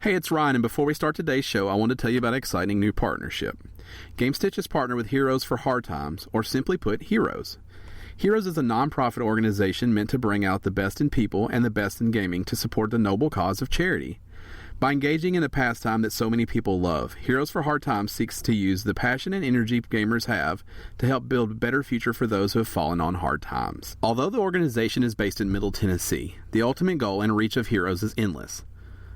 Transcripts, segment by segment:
Hey, it's Ryan, and before we start today's show, I want to tell you about an exciting new partnership. Gamestitch is partnered with Heroes for Hard Times, or simply put, Heroes. Heroes is a non-profit organization meant to bring out the best in people and the best in gaming to support the noble cause of charity. By engaging in a pastime that so many people love, Heroes for Hard Times seeks to use the passion and energy gamers have to help build a better future for those who have fallen on hard times. Although the organization is based in Middle Tennessee, the ultimate goal and reach of Heroes is endless.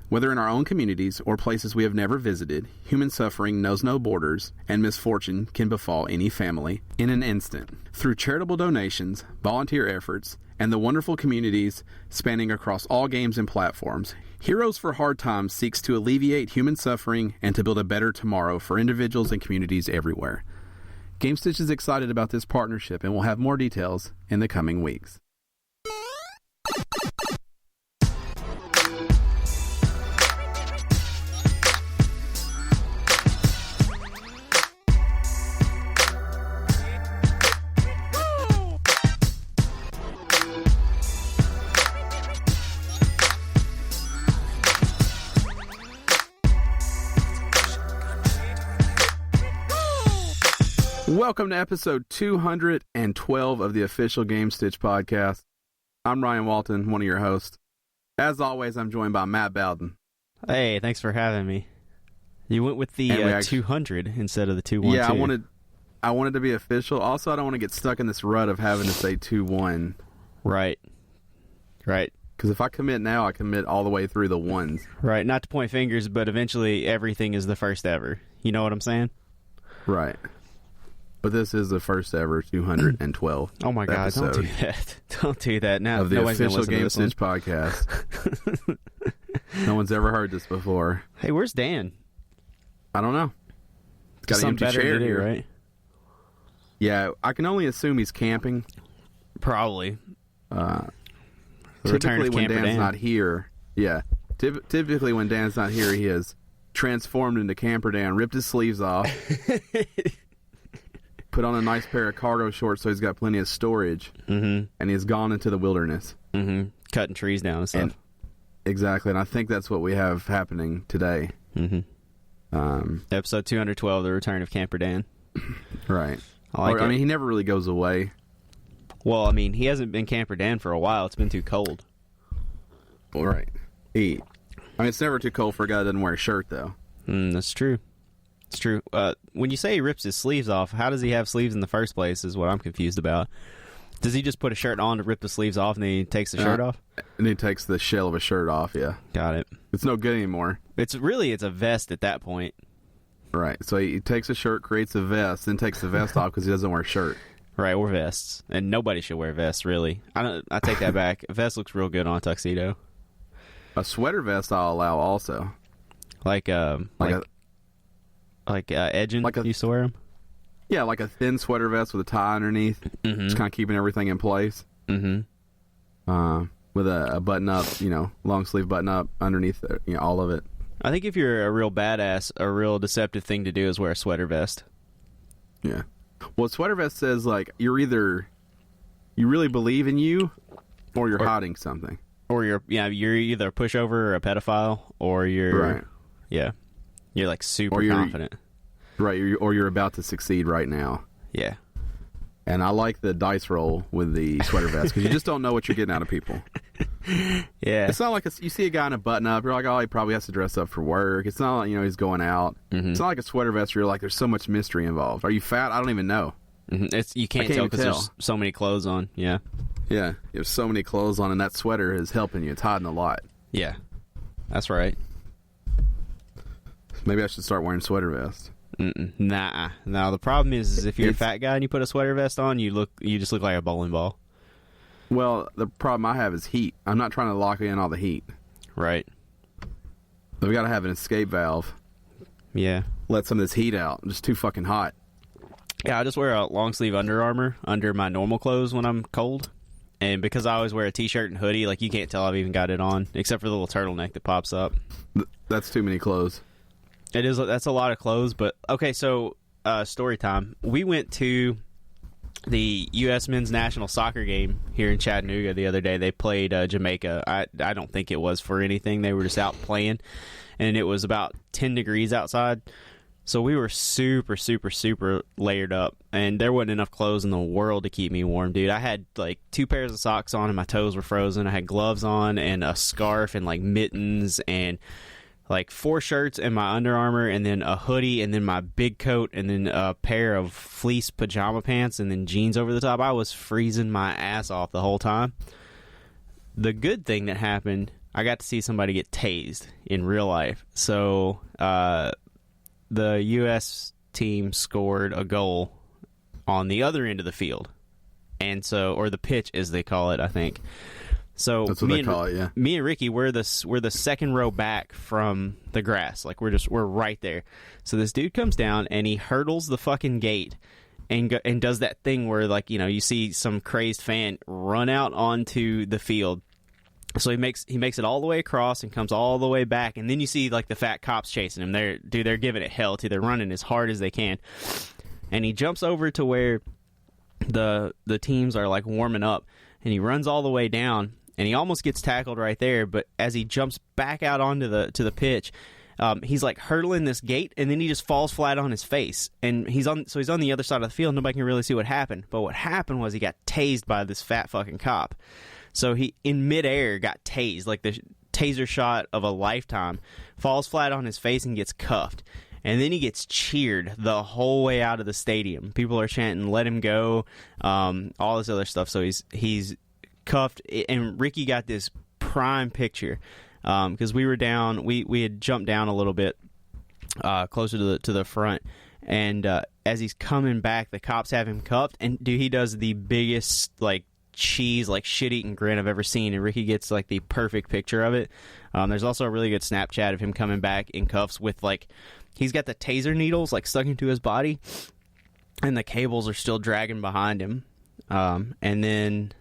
Whether in our own communities or places we have never visited, human suffering knows no borders, and misfortune can befall any family in an instant. Through charitable donations, volunteer efforts, and the wonderful communities spanning across all games and platforms, Heroes for Hard Times seeks to alleviate human suffering and to build a better tomorrow for individuals and communities everywhere. Gamestitch is excited about this partnership and will have more details in the coming weeks. Welcome to episode 212 of the official Gamestitch Podcast. I'm Ryan Walton, one of your hosts. As always, I'm joined by Matt Bowden. Hey, thanks for having me. You went with the 200 instead of the 212. Yeah, I wanted to be official. Also, I don't want to get stuck in this rut of having to say 2-1. Right. Because if I commit now, I commit all the way through the ones. Right, not to point fingers, but eventually everything is the first ever. You know what I'm saying? Right. But this is the first ever 212. Oh my God! Don't do that! Don't do that now. Of the official Gamestitch Podcast. No one's ever heard this before. Hey, where's Dan? I don't know. He's got an empty chair here, right? Yeah, I can only assume he's camping. Probably. Typically, when Dan's not here, typically when Dan's not here, he has transformed into Camper Dan, ripped his sleeves off. Put on a nice pair of cargo shorts so he's got plenty of storage, and he's gone into the wilderness. Cutting trees down and stuff. Exactly, and I think that's what we have happening today. Episode 212, The Return of Camper Dan. Right. I mean, he never really goes away. Well, I mean, he hasn't been Camper Dan for a while. It's been too cold. All right. It's never too cold for a guy that doesn't wear a shirt, though. That's true. It's true. When you say he rips his sleeves off, how does he have sleeves in the first place is what I'm confused about. Does he just put a shirt on to rip the sleeves off and then he takes the shirt off? And he takes the shell of a shirt off, yeah. Got it. It's no good anymore. It's a vest at that point. Right. So he takes a shirt, creates a vest, then takes the vest off because he doesn't wear a shirt. Right, or vests. And nobody should wear vests, really. I take that back. A vest looks real good on a tuxedo. A sweater vest I'll allow also. Like Edgin used to wear them? Yeah, like a thin sweater vest with a tie underneath. Just kind of keeping everything in place. With a button-up, long sleeve button-up underneath, all of it. I think if you're a real badass, a real deceptive thing to do is wear a sweater vest. Yeah. Well, sweater vest says, you're either... You really believe in you, or you're hiding something. Or you're either a pushover or a pedophile, or you're... Right. Yeah. You're super confident. Right, or you're about to succeed right now. Yeah. And I like the dice roll with the sweater vest because you just don't know what you're getting out of people. Yeah. It's not like you see a guy in a button up, you're like, oh, he probably has to dress up for work. It's not like, he's going out. It's not like a sweater vest where you're like, there's so much mystery involved. Are you fat? I don't even know. You can't tell because there's so many clothes on. Yeah. Yeah, you have so many clothes on, and that sweater is helping you. It's hiding a lot. Yeah. That's right. Maybe I should start wearing sweater vests. Nah. No, the problem is if you're a fat guy and you put a sweater vest on, you just look like a bowling ball. Well, the problem I have is heat. I'm not trying to lock in all the heat. Right. So we got to have an escape valve. Yeah. Let some of this heat out. I'm just too fucking hot. Yeah, I just wear a long sleeve Under Armour under my normal clothes when I'm cold. And because I always wear a t-shirt and hoodie, you can't tell I've even got it on, except for the little turtleneck that pops up. That's too many clothes. It is. That's a lot of clothes. But okay, so story time. We went to the U.S. men's national soccer game here in Chattanooga the other day. They played Jamaica. I don't think it was for anything. They were just out playing. and it was about 10 degrees outside. So we were super, super, super layered up, and there wasn't enough clothes in the world to keep me warm, dude. I had like 2 pairs of socks on, and my toes were frozen. I had gloves on, and a scarf, and like mittens, and like 4 shirts, and my Under Armour, and then a hoodie, and then my big coat, and then a pair of fleece pajama pants, and then jeans over the top. I was freezing my ass off the whole time. The good thing that happened, I got to see somebody get tased in real life. So, the U.S. team scored a goal on the other end of the field, and so, or the pitch as they call it, I think. So that's what they call it, yeah. Me and Ricky, we're the second row back from the grass, like we're right there. So this dude comes down and he hurdles the fucking gate and does that thing where, like, you know, you see some crazed fan run out onto the field. So he makes it all the way across and comes all the way back, and then you see like the fat cops chasing him. They're giving it hell too. They're running as hard as they can, and he jumps over to where the teams are like warming up, and he runs all the way down, and he almost gets tackled right there. But as he jumps back out onto the pitch, he's like hurdling this gate, and then he just falls flat on his face, and he's on the other side of the field. Nobody can really see what happened, but what happened was he got tased by this fat fucking cop. So he, in midair, got tased, like the taser shot of a lifetime, falls flat on his face and gets cuffed. And then he gets cheered the whole way out of the stadium. People are chanting, "Let him go," all this other stuff. So he's cuffed, and Ricky got this prime picture because we were down. We had jumped down a little bit closer to the front, and as he's coming back, the cops have him cuffed, and dude, he does the biggest like cheese, like shit-eating grin I've ever seen, and Ricky gets like the perfect picture of it. There's also a really good Snapchat of him coming back in cuffs with like, he's got the taser needles like stuck into his body, and the cables are still dragging behind him. And then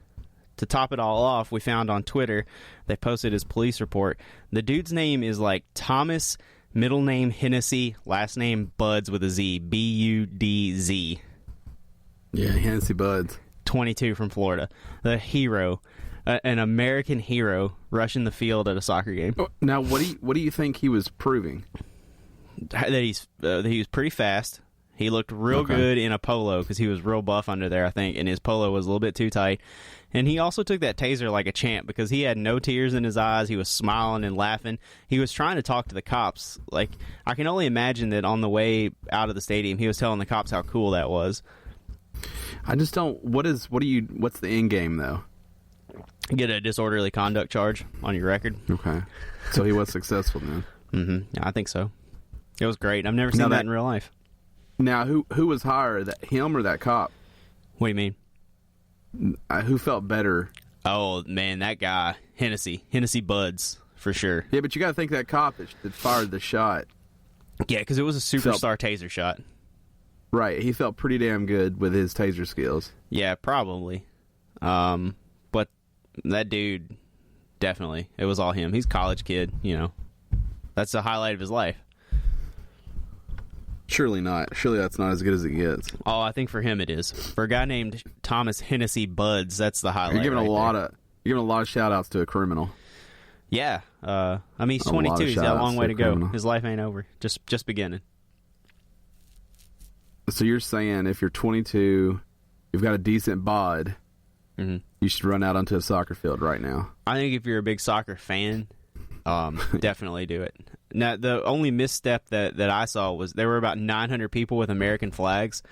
to top it all off, we found on Twitter, they posted his police report. The dude's name is like Thomas, middle name Hennessy, last name Buds with a Z, Budz. Yeah, Hennessy Buds. 22 from Florida. The hero, an American hero, rushing the field at a soccer game. Now, what do you think he was proving? That he was pretty fast. He looked real good in a polo because he was real buff under there, I think, and his polo was a little bit too tight. And he also took that taser like a champ because he had no tears in his eyes. He was smiling and laughing. He was trying to talk to the cops. Like, I can only imagine that on the way out of the stadium, he was telling the cops how cool that was. I just don't. What's the end game though? Get a disorderly conduct charge on your record. Okay, so he was successful then. Mm-hmm. Yeah, I think so. It was great. I've never seen that in real life. Now, who was higher, him or that cop? What do you mean? Who felt better? Oh man, that guy Hennessy Buds for sure. Yeah, but you got to think that cop that fired the shot. Yeah, because it was a superstar taser shot. Right, he felt pretty damn good with his taser skills. Yeah, probably. But that dude, definitely, it was all him. He's a college kid, you know. That's the highlight of his life. Surely not. Surely that's not as good as it gets. Oh, I think for him it is. For a guy named Thomas Hennessy Buds, that's the highlight. You're giving a lot of shout outs to a criminal. Yeah. I mean, he's 22. He's got a long way to go. His life ain't over. Just beginning. So you're saying if you're 22, you've got a decent bod, you should run out onto a soccer field right now. I think if you're a big soccer fan, definitely do it. Now, the only misstep that I saw was there were about 900 people with American flags,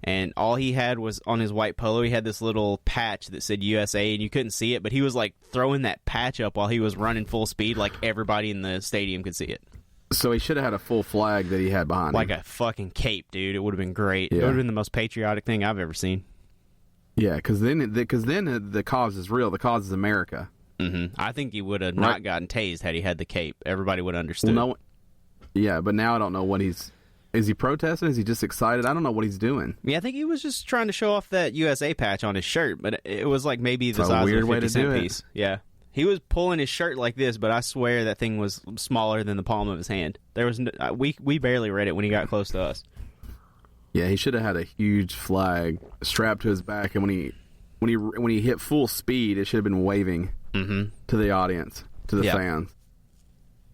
and all he had was on his white polo, he had this little patch that said USA, and you couldn't see it, but he was like throwing that patch up while he was running full speed, like everybody in the stadium could see it. So he should have had a full flag that he had behind him. Like a fucking cape, dude. It would have been great. Yeah. It would have been the most patriotic thing I've ever seen. Yeah, because then the cause is real. The cause is America. Mm-hmm. I think he would have not gotten tased had he had the cape. Everybody would have understood. Well, yeah, but now I don't know what he's... Is he protesting? Is he just excited? I don't know what he's doing. Yeah, I think he was just trying to show off that USA patch on his shirt, but it was like maybe the size weird of a 50-cent piece. Yeah. He was pulling his shirt like this, but I swear that thing was smaller than the palm of his hand. There was we barely read it when he got close to us. Yeah, he should have had a huge flag strapped to his back, and when he hit full speed, it should have been waving to the audience, to the fans.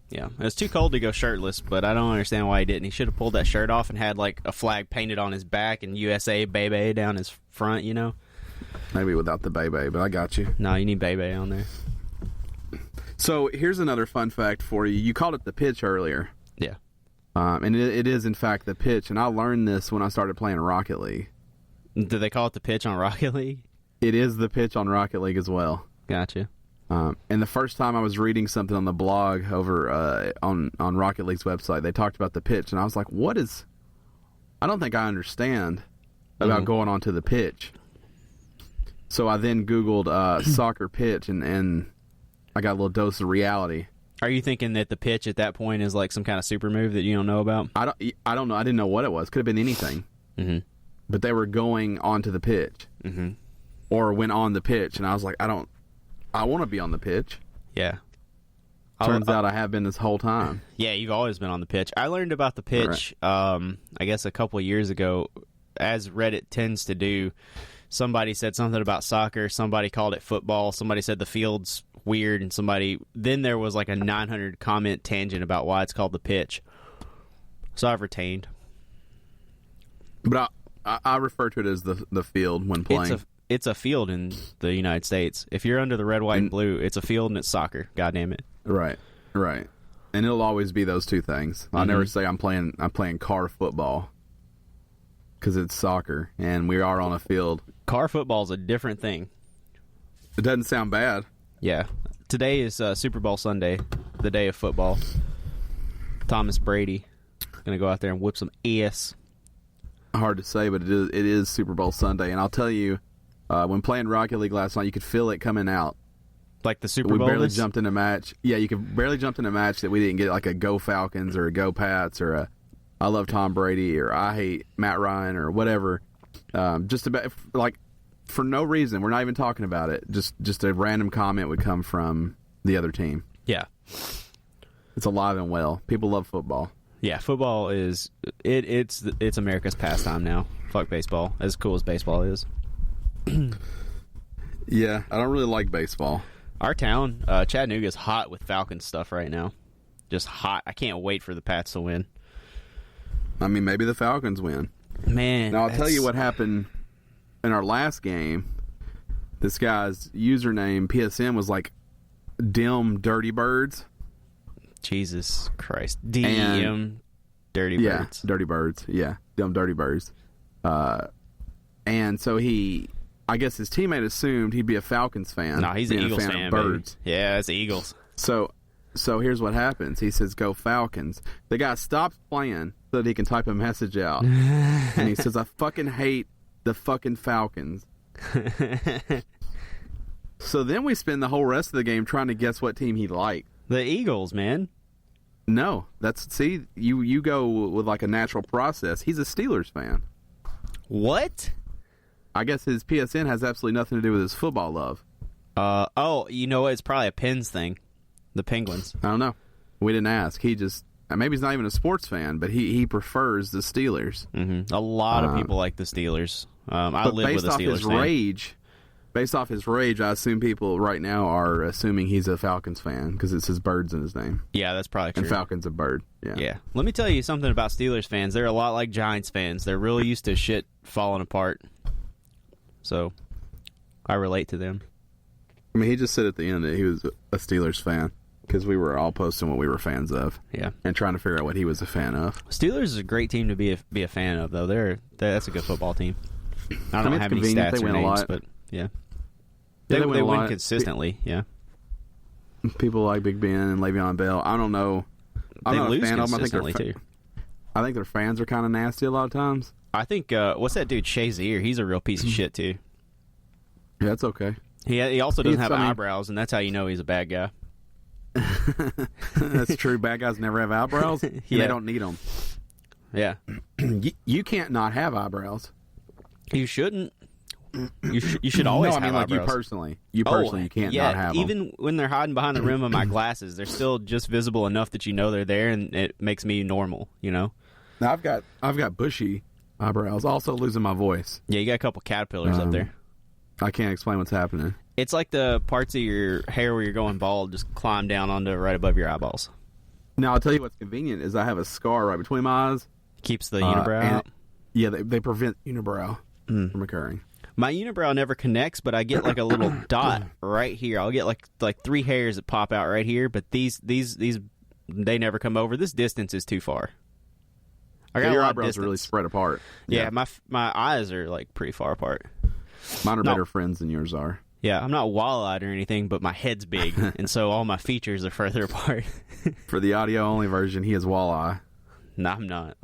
Yeah, it was too cold to go shirtless, but I don't understand why he didn't. He should have pulled that shirt off and had like a flag painted on his back and USA Baby down his front, you know? Maybe without the Baby, but I got you. No, you need Baby on there. So here's another fun fact for you. You called it the pitch earlier. Yeah. And it is, in fact, the pitch. And I learned this when I started playing Rocket League. Do they call it the pitch on Rocket League? It is the pitch on Rocket League as well. Gotcha. And the first time I was reading something on the blog over on Rocket League's website, they talked about the pitch, and I was like, "What is?" I don't think I understand about going onto the pitch. So I then Googled soccer pitch, and I got a little dose of reality. Are you thinking that the pitch at that point is like some kind of super move that you don't know about? I don't know. I didn't know what it was. Could have been anything. Mm-hmm. But they were going onto the pitch, or went on the pitch, and I was like, I want to be on the pitch. Yeah. Turns out I have been this whole time. Yeah, you've always been on the pitch. I learned about the pitch, I guess a couple of years ago, as Reddit tends to do. Somebody said something about soccer. Somebody called it football. Somebody said the field's weird, and then there was like a 900 comment tangent about why it's called the pitch. So I've retained. But I refer to it as the field when playing. It's a field in the United States. If you're under the red, white, and blue, it's a field and it's soccer. God damn it. Right. And it'll always be those two things. I never say I'm playing car football because it's soccer and we are on a field. Car football is a different thing. It doesn't sound bad. Yeah. Today is Super Bowl Sunday, the day of football. Thomas Brady gonna go out there and whip some ass. Hard to say, but it is Super Bowl Sunday, and I'll tell you. When playing Rocket League last night, you could feel it coming out. Like the Super Bowl? We barely jumped in a match. Yeah, you could barely jump in a match that we didn't get like a Go Falcons or a Go Pats or a I love Tom Brady or I hate Matt Ryan or whatever. Just about like for no reason. We're not even talking about it. Just a random comment would come from the other team. Yeah. It's alive and well. People love football. Yeah, football is it's America's pastime now. Fuck baseball. As cool as baseball is. Yeah, I don't really like baseball. Our town, Chattanooga, is hot with Falcons stuff right now. Just hot. I can't wait for the Pats to win. I mean, maybe the Falcons win. Man. Now, I'll tell you what happened in our last game. This guy's username, PSN, was like Dim Dirty Birds. Jesus Christ. DM Dirty Birds. Yeah, Dirty Birds. Yeah, Dim Dirty Birds. And so I guess his teammate assumed he'd be a Falcons fan. No, he's an Eagles fan. Birds. Baby. Yeah, it's the Eagles. So here's what happens. He says, "Go Falcons." The guy stops playing so that he can type a message out, and he says, "I fucking hate the fucking Falcons." So then we spend the whole rest of the game trying to guess what team he liked. The Eagles, man. No, you go with like a natural process. He's a Steelers fan. What? I guess his PSN has absolutely nothing to do with his football love. You know what? It's probably a Pens thing. The Penguins. I don't know. We didn't ask. He just maybe he's not even a sports fan, but he prefers the Steelers. Mm-hmm. A lot of people like the Steelers. I live with a Steelers fan. Based off his rage, I assume people right now are assuming he's a Falcons fan because it says birds in his name. Yeah, that's probably true. And Falcon's a bird. Yeah. Let me tell you something about Steelers fans. They're a lot like Giants fans. They're really used to shit falling apart. So, I relate to them. I mean, he just said at the end that he was a Steelers fan because we were all posting what we were fans of. Yeah. And trying to figure out what he was a fan of. Steelers is a great team to be a fan of, though. That's a good football team. I don't have any stats they or win names, a lot. but yeah. They win consistently, yeah. People like Big Ben and Le'Veon Bell. I don't know. I'm not a fan of them. I think their fans are kind of nasty a lot of times. I think, what's that dude, Shazier? He's a real piece of shit, too. Yeah, that's okay. He also doesn't have eyebrows, and that's how you know he's a bad guy. That's true. Bad guys never have eyebrows. Yeah. They don't need them. Yeah. You can't not have eyebrows. You shouldn't. You should always have eyebrows. You personally. You can't not have them. Even when they're hiding behind the rim of my glasses, they're still just visible enough that you know they're there, and it makes me normal, you know? Now, I've got bushy eyebrows. Also losing my voice. Yeah, you got a couple caterpillars up there. I can't explain what's happening. It's like the parts of your hair where you're going bald just climb down onto right above your eyeballs. Now, I'll tell you what's convenient is I have a scar right between my eyes. Keeps the unibrow out. Yeah, they prevent unibrow from occurring. My unibrow never connects, but I get like a little dot right here. I'll get like 3 hairs that pop out right here, but these they never come over. This distance is too far. I got your a lot of eyebrows distance. are really spread apart. Yeah, my eyes are like pretty far apart. Mine are better friends than yours are. Yeah, I'm not wall-eyed or anything, but my head's big, and so all my features are further apart. For the audio-only version, he is walleye. No, I'm not.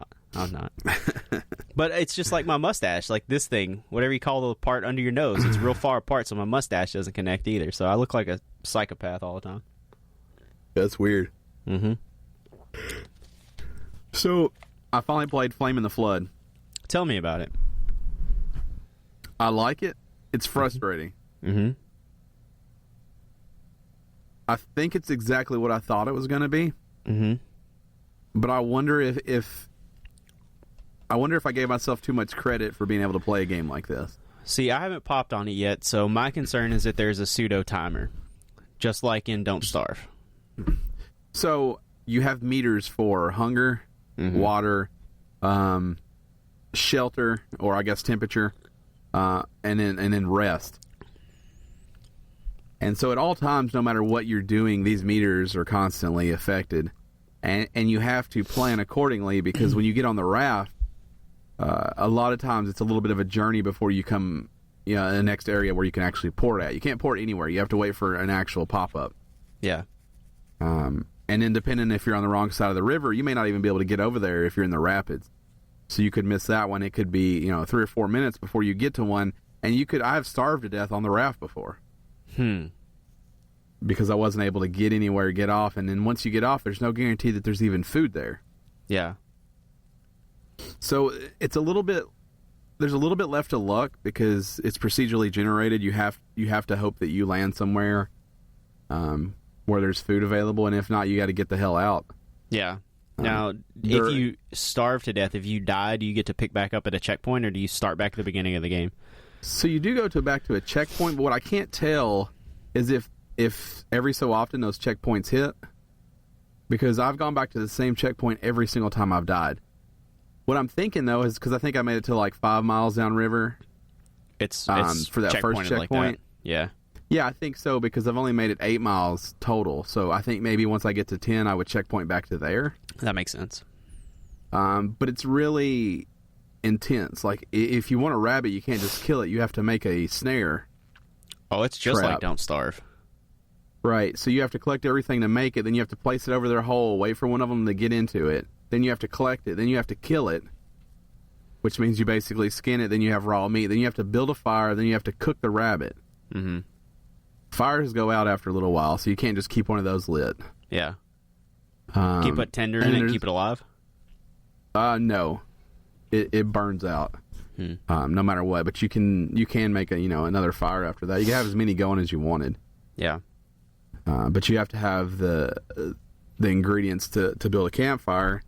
But it's just like my mustache, like this thing, whatever you call the part under your nose, it's real far apart, so my mustache doesn't connect either. So I look like a psychopath all the time. That's weird. Mm-hmm. So, I finally played Flame in the Flood. Tell me about it. I like it. It's frustrating. Mm-hmm. I think it's exactly what I thought it was going to be. Mm-hmm. But I wonder if I gave myself too much credit for being able to play a game like this. See, I haven't popped on it yet, so my concern is that there's a pseudo timer, just like in Don't Starve. So you have meters for hunger, water, shelter, or I guess temperature, and then rest. And so at all times, no matter what you're doing, these meters are constantly affected, and you have to plan accordingly because when you get on the raft, a lot of times it's a little bit of a journey before you come, in the next area where you can actually port at. You can't port anywhere. You have to wait for an actual pop-up. Yeah. And then depending if you're on the wrong side of the river, you may not even be able to get over there if you're in the rapids. So you could miss that one. It could be, 3 or 4 minutes before you get to one. And I have starved to death on the raft before. Because I wasn't able to get anywhere, get off. And then once you get off, there's no guarantee that there's even food there. Yeah. So it's there's a little bit left to luck because it's procedurally generated. You have to hope that you land somewhere where there's food available, and if not, you got to get the hell out. Yeah. Now, if you starve to death, if you die, do you get to pick back up at a checkpoint, or do you start back at the beginning of the game? So you do go back to a checkpoint, but what I can't tell is if every so often those checkpoints hit, because I've gone back to the same checkpoint every single time I've died. What I'm thinking, though, is because I think I made it to like 5 miles downriver. It's for that first checkpoint. Like that. Yeah. Yeah, I think so, because I've only made it 8 miles total. So I think maybe once I get to 10, I would checkpoint back to there. That makes sense. But it's really intense. Like, if you want a rabbit, you can't just kill it. You have to make a snare. Oh, it's just trap. like Don't Starve. Right. So you have to collect everything to make it. Then you have to place it over their hole, wait for one of them to get into it. Then you have to collect it. Then you have to kill it, which means you basically skin it. Then you have raw meat. Then you have to build a fire. Then you have to cook the rabbit. Mm-hmm. Fires go out after a little while, so you can't just keep one of those lit. Yeah. Keep it tender and then keep it alive? No. It burns out. No matter what. But you can make another fire after that. You can have as many going as you wanted. Yeah. But you have to have the ingredients to build a campfire.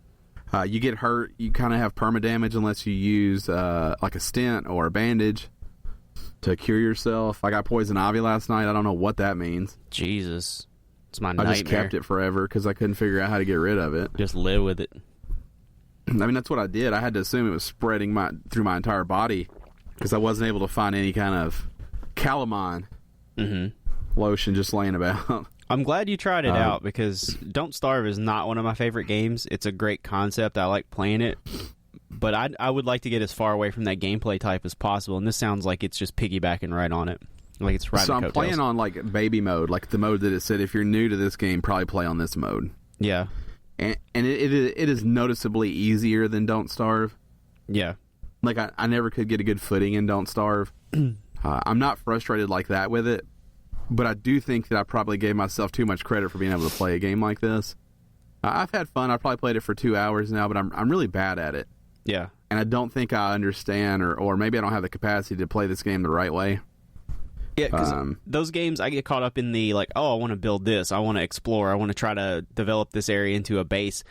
You get hurt, you kind of have permadamage unless you use like a stent or a bandage to cure yourself. I got poison ivy last night. I don't know what that means. Jesus. It's my nightmare. I just kept it forever because I couldn't figure out how to get rid of it. Just live with it. I mean, that's what I did. I had to assume it was spreading through my entire body because I wasn't able to find any kind of calamine lotion just laying about. I'm glad you tried it out because Don't Starve is not one of my favorite games. It's a great concept. I like playing it. But I would like to get as far away from that gameplay type as possible, and this sounds like it's just piggybacking right on it. Like it's riding So I'm coattails. playing on like baby mode, like the mode that it said if you're new to this game, probably play on this mode. Yeah. And it is noticeably easier than Don't Starve. Yeah. Like I never could get a good footing in Don't Starve. I'm not frustrated like that with it, but I do think that I probably gave myself too much credit for being able to play a game like this. I've had fun. I probably played it for 2 hours now, but I'm really bad at it. Yeah. And I don't think I understand, or maybe I don't have the capacity to play this game the right way. Yeah, because those games, I get caught up in the, like, oh, I want to build this, I want to explore, I want to try to develop this area into a base.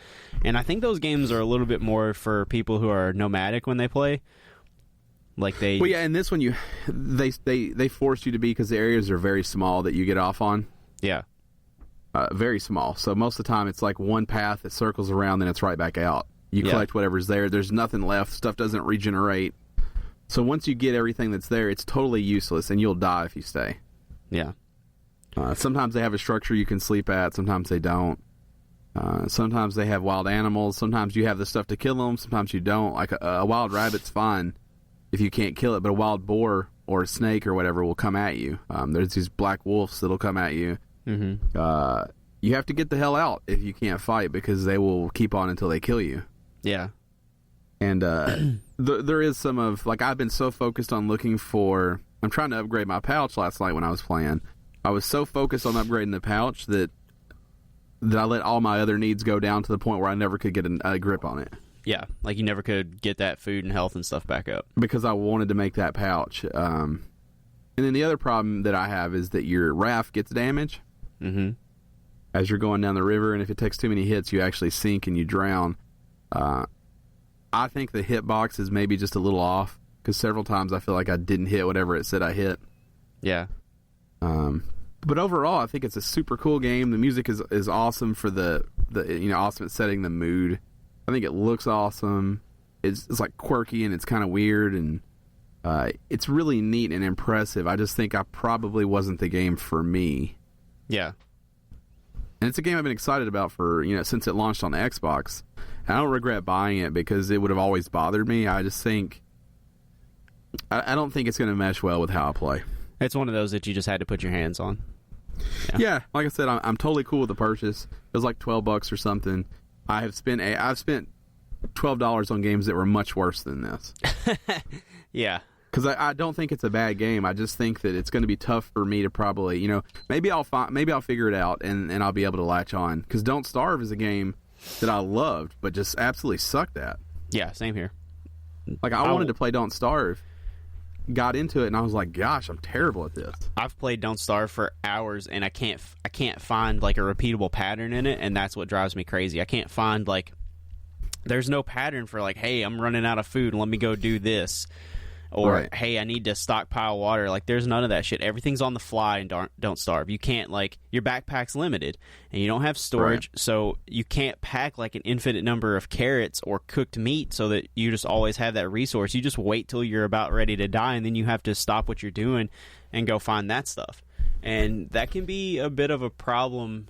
And I think those games are a little bit more for people who are nomadic when they play. Like they... Well, yeah, in this one, they force you to be, because the areas are very small that you get off on. Yeah. very small. So most of the time it's like one path that circles around, then it's right back out. You collect whatever's there. There's nothing left. Stuff doesn't regenerate. So once you get everything that's there, it's totally useless, and you'll die if you stay. Yeah. Sometimes they have a structure you can sleep at. Sometimes they don't. Sometimes they have wild animals. Sometimes you have the stuff to kill them. Sometimes you don't. Like a wild rabbit's fine if you can't kill it, but a wild boar or a snake or whatever will come at you. There's these black wolves that'll come at you. Mm-hmm. You have to get the hell out if you can't fight, because they will keep on until they kill you. Yeah. And there is some of, like, I've been so focused on looking for, I'm trying to upgrade my pouch last night when I was playing. I was so focused on upgrading the pouch that I let all my other needs go down to the point where I never could get a grip on it. Yeah, like you never could get that food and health and stuff back up. Because I wanted to make that pouch. And then the other problem that I have is that your raft gets damaged as you're going down the river, and if it takes too many hits, you actually sink and you drown. I think the hitbox is maybe just a little off, because several times I feel like I didn't hit whatever it said I hit. Yeah. But overall, I think it's a super cool game. The music is awesome for the awesome at setting the mood. I think it looks awesome. It's like quirky and it's kind of weird, and it's really neat and impressive. I just think I probably wasn't the game for me. Yeah. And it's a game I've been excited about for, since it launched on the Xbox. And I don't regret buying it because it would have always bothered me. I just think I don't think it's going to mesh well with how I play. It's one of those that you just had to put your hands on. Yeah, like I said, I'm totally cool with the purchase. It was like $12 or something. I've spent $12 on games that were much worse than this. Yeah. Because I don't think it's a bad game. I just think that it's going to be tough for me to probably, maybe I'll figure it out and I'll be able to latch on. Because Don't Starve is a game that I loved, but just absolutely sucked at. Yeah, same here. Like, I wanted to play Don't Starve, got into it, and I was like, gosh, I'm terrible at this. I've played Don't Starve for hours, and I can't find, like, a repeatable pattern in it, and that's what drives me crazy. I can't find, like, there's no pattern for, like, hey, I'm running out of food, let me go do this. Or, hey, I need to stockpile water. Like, there's none of that shit. Everything's on the fly and Don't Starve. You can't, like, your backpack's limited, and you don't have storage, so you can't pack, like, an infinite number of carrots or cooked meat so that you just always have that resource. You just wait till you're about ready to die, and then you have to stop what you're doing and go find that stuff. And that can be a bit of a problem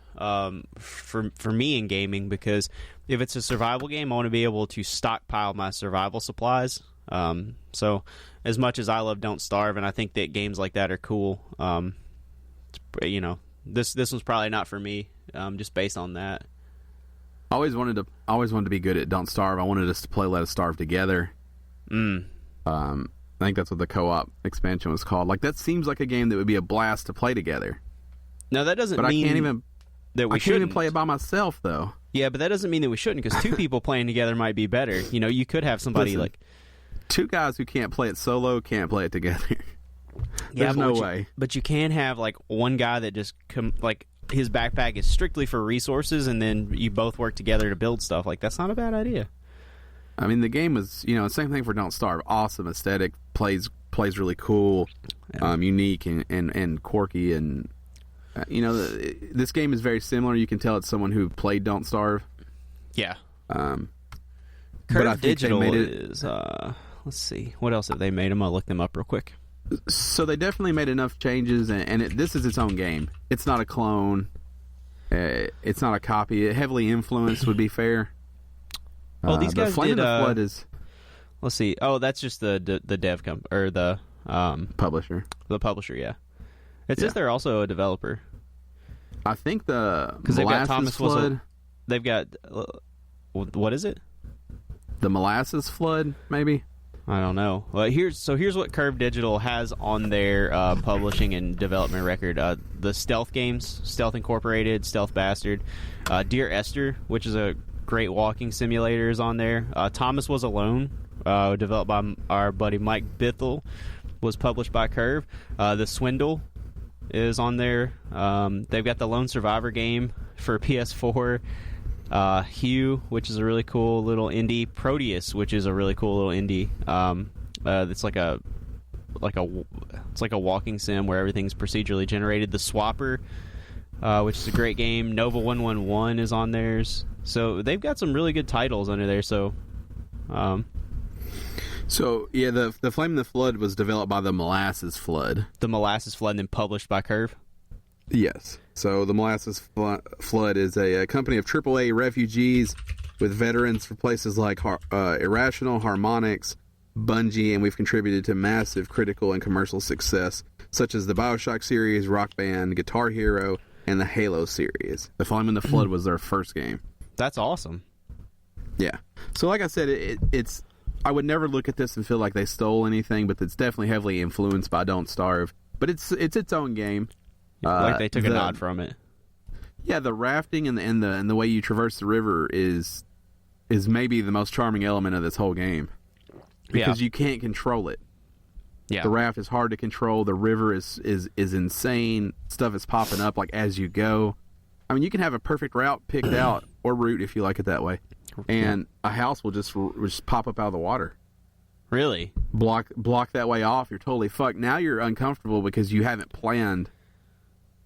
for me in gaming, because if it's a survival game, I want to be able to stockpile my survival supplies. So as much as I love Don't Starve, and I think that games like that are cool, this one's probably not for me, just based on that. I always wanted to be good at Don't Starve. I wanted us to play Let Us Starve together. I think that's what the co-op expansion was called. Like, that seems like a game that would be a blast to play together. No, that doesn't mean I can't even play it by myself, though. Yeah, but that doesn't mean that we shouldn't, because two people playing together might be better. You could have somebody like... Two guys who can't play it solo can't play it together. There's no way. But you can have, like, one guy that just his backpack is strictly for resources, and then you both work together to build stuff. Like, that's not a bad idea. I mean, the game was, same thing for Don't Starve. Awesome aesthetic, plays really cool, unique and quirky, and this game is very similar. You can tell it's someone who played Don't Starve. Yeah. Curve Digital is. Let's see. What else have they made? I'm going to look them up real quick. So they definitely made enough changes, and this is its own game. It's not a clone. It's not a copy. Heavily influenced would be fair. Oh, these guys Flame did... of the Flood is... Let's see. Oh, that's just the dev or the... publisher. The publisher, yeah. It says they're also a developer. I think because they've got Thomas Flood... They've got... what is it? The Molasses Flood, maybe? I don't know. Well, here's what Curve Digital has on their publishing and development record. The Stealth games, Stealth Incorporated, Stealth Bastard, Dear Esther, which is a great walking simulator, is on there. Thomas Was Alone, developed by our buddy Mike Bithell, was published by Curve. The Swindle is on there. They've got the Lone Survivor game for PS4. Hue, which is a really cool little indie. Proteus, which is a really cool little indie. It's like a walking sim where everything's procedurally generated. The Swapper, which is a great game. Nova 111 is on theirs. So they've got some really good titles under there. So, the Flame and the Flood was developed by the Molasses Flood. The Molasses Flood, and then published by Curve. Yes. So the Molasses Flood is a company of AAA refugees with veterans for places like Irrational, Harmonix, Bungie, and we've contributed to massive critical and commercial success, such as the BioShock series, Rock Band, Guitar Hero, and the Halo series. The Flame and the Flood was their first game. That's awesome. Yeah. So like I said, it's... I would never look at this and feel like they stole anything, but it's definitely heavily influenced by Don't Starve. But it's its own game. Like they took a nod from it. Yeah, the rafting and the way you traverse the river is maybe the most charming element of this whole game, because you can't control it. Yeah, the raft is hard to control. The river is insane. Stuff is popping up like as you go. I mean, you can have a perfect route picked out or route if you like it that way, and a house will just pop up out of the water. Really? Block that way off. You're totally fucked. Now you're uncomfortable because you haven't planned.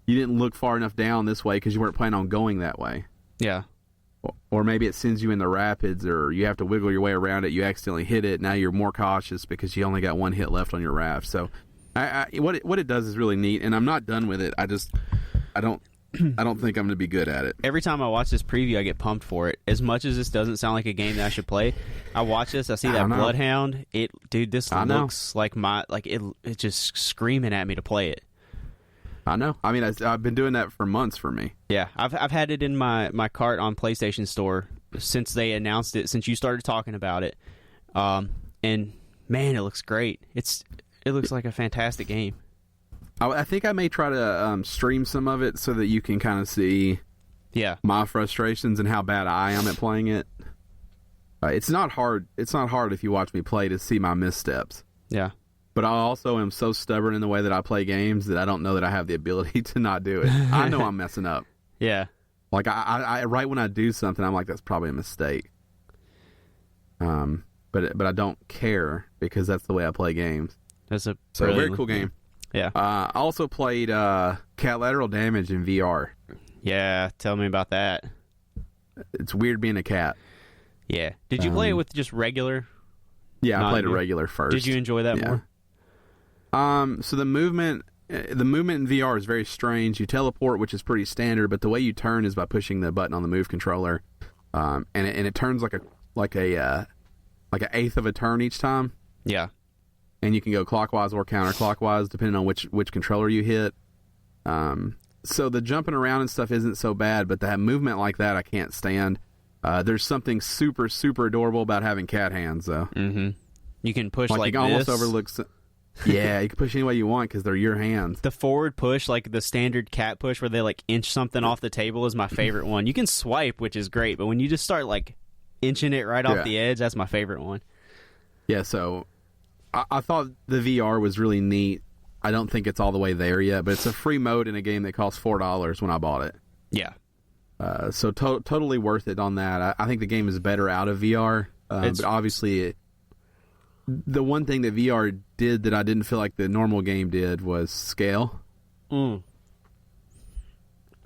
You didn't look far enough down this way because you weren't planning on going that way. Yeah. Or maybe it sends you in the rapids, or you have to wiggle your way around it. You accidentally hit it. Now you're more cautious because you only got one hit left on your raft. So, what it does is really neat, and I'm not done with it. I don't think I'm going to be good at it. Every time I watch this preview, I get pumped for it. As much as this doesn't sound like a game that I should play, I watch this. I see that Bloodhound. This looks like it's just screaming at me to play it. I know. I mean, I've been doing that for months for me. Yeah, I've had it in my cart on PlayStation Store since they announced it, since you started talking about it. And man, it looks great. It looks like a fantastic game. I think I may try to stream some of it so that you can kind of see my frustrations and how bad I am at playing it. It's not hard. It's not hard if you watch me play to see my missteps. Yeah. But I also am so stubborn in the way that I play games that I don't know that I have the ability to not do it. I know I'm messing up. Yeah. Like, I right when I do something, I'm like, that's probably a mistake. But I don't care because that's the way I play games. That's a very cool game. Yeah. I also played Cat Lateral Damage in VR. Yeah, tell me about that. It's weird being a cat. Yeah. Did you play it with just regular? Yeah, I played a regular first. Did you enjoy that more? So the movement in VR is very strange. You teleport, which is pretty standard, but the way you turn is by pushing the button on the Move controller, and it turns like an eighth of a turn each time. Yeah, and you can go clockwise or counterclockwise depending on which controller you hit. So the jumping around and stuff isn't so bad, but that movement like that I can't stand. There's something super super adorable about having cat hands, though. Mm-hmm. You can push like you can almost overlook. Yeah, you can push any way you want because they're your hands. The forward push, like the standard cat push where they like inch something off the table, is my favorite one. You can swipe, which is great, but when you just start like inching it right off the edge, that's my favorite one. Yeah, so I thought the VR was really neat. I don't think it's all the way there yet, but it's a free mode in a game that costs $4 when I bought it. Yeah. So totally worth it on that. I think the game is better out of VR, but obviously the one thing that VR did that I didn't feel like the normal game did was scale. When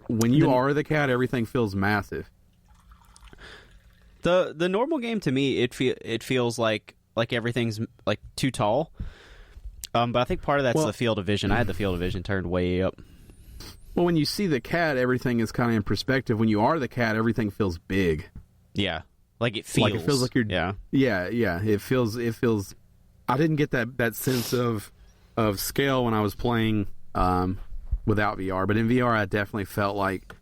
you are the cat, everything feels massive. The normal game to me, it feels like everything's like too tall. But I think part of that's the field of vision. I had the field of vision turned way up. Well, when you see the cat, everything is kind of in perspective. When you are the cat, everything feels big. Yeah. Like it feels like you're. Yeah. It feels. I didn't get that sense of scale when I was playing without VR, but in VR, I definitely felt like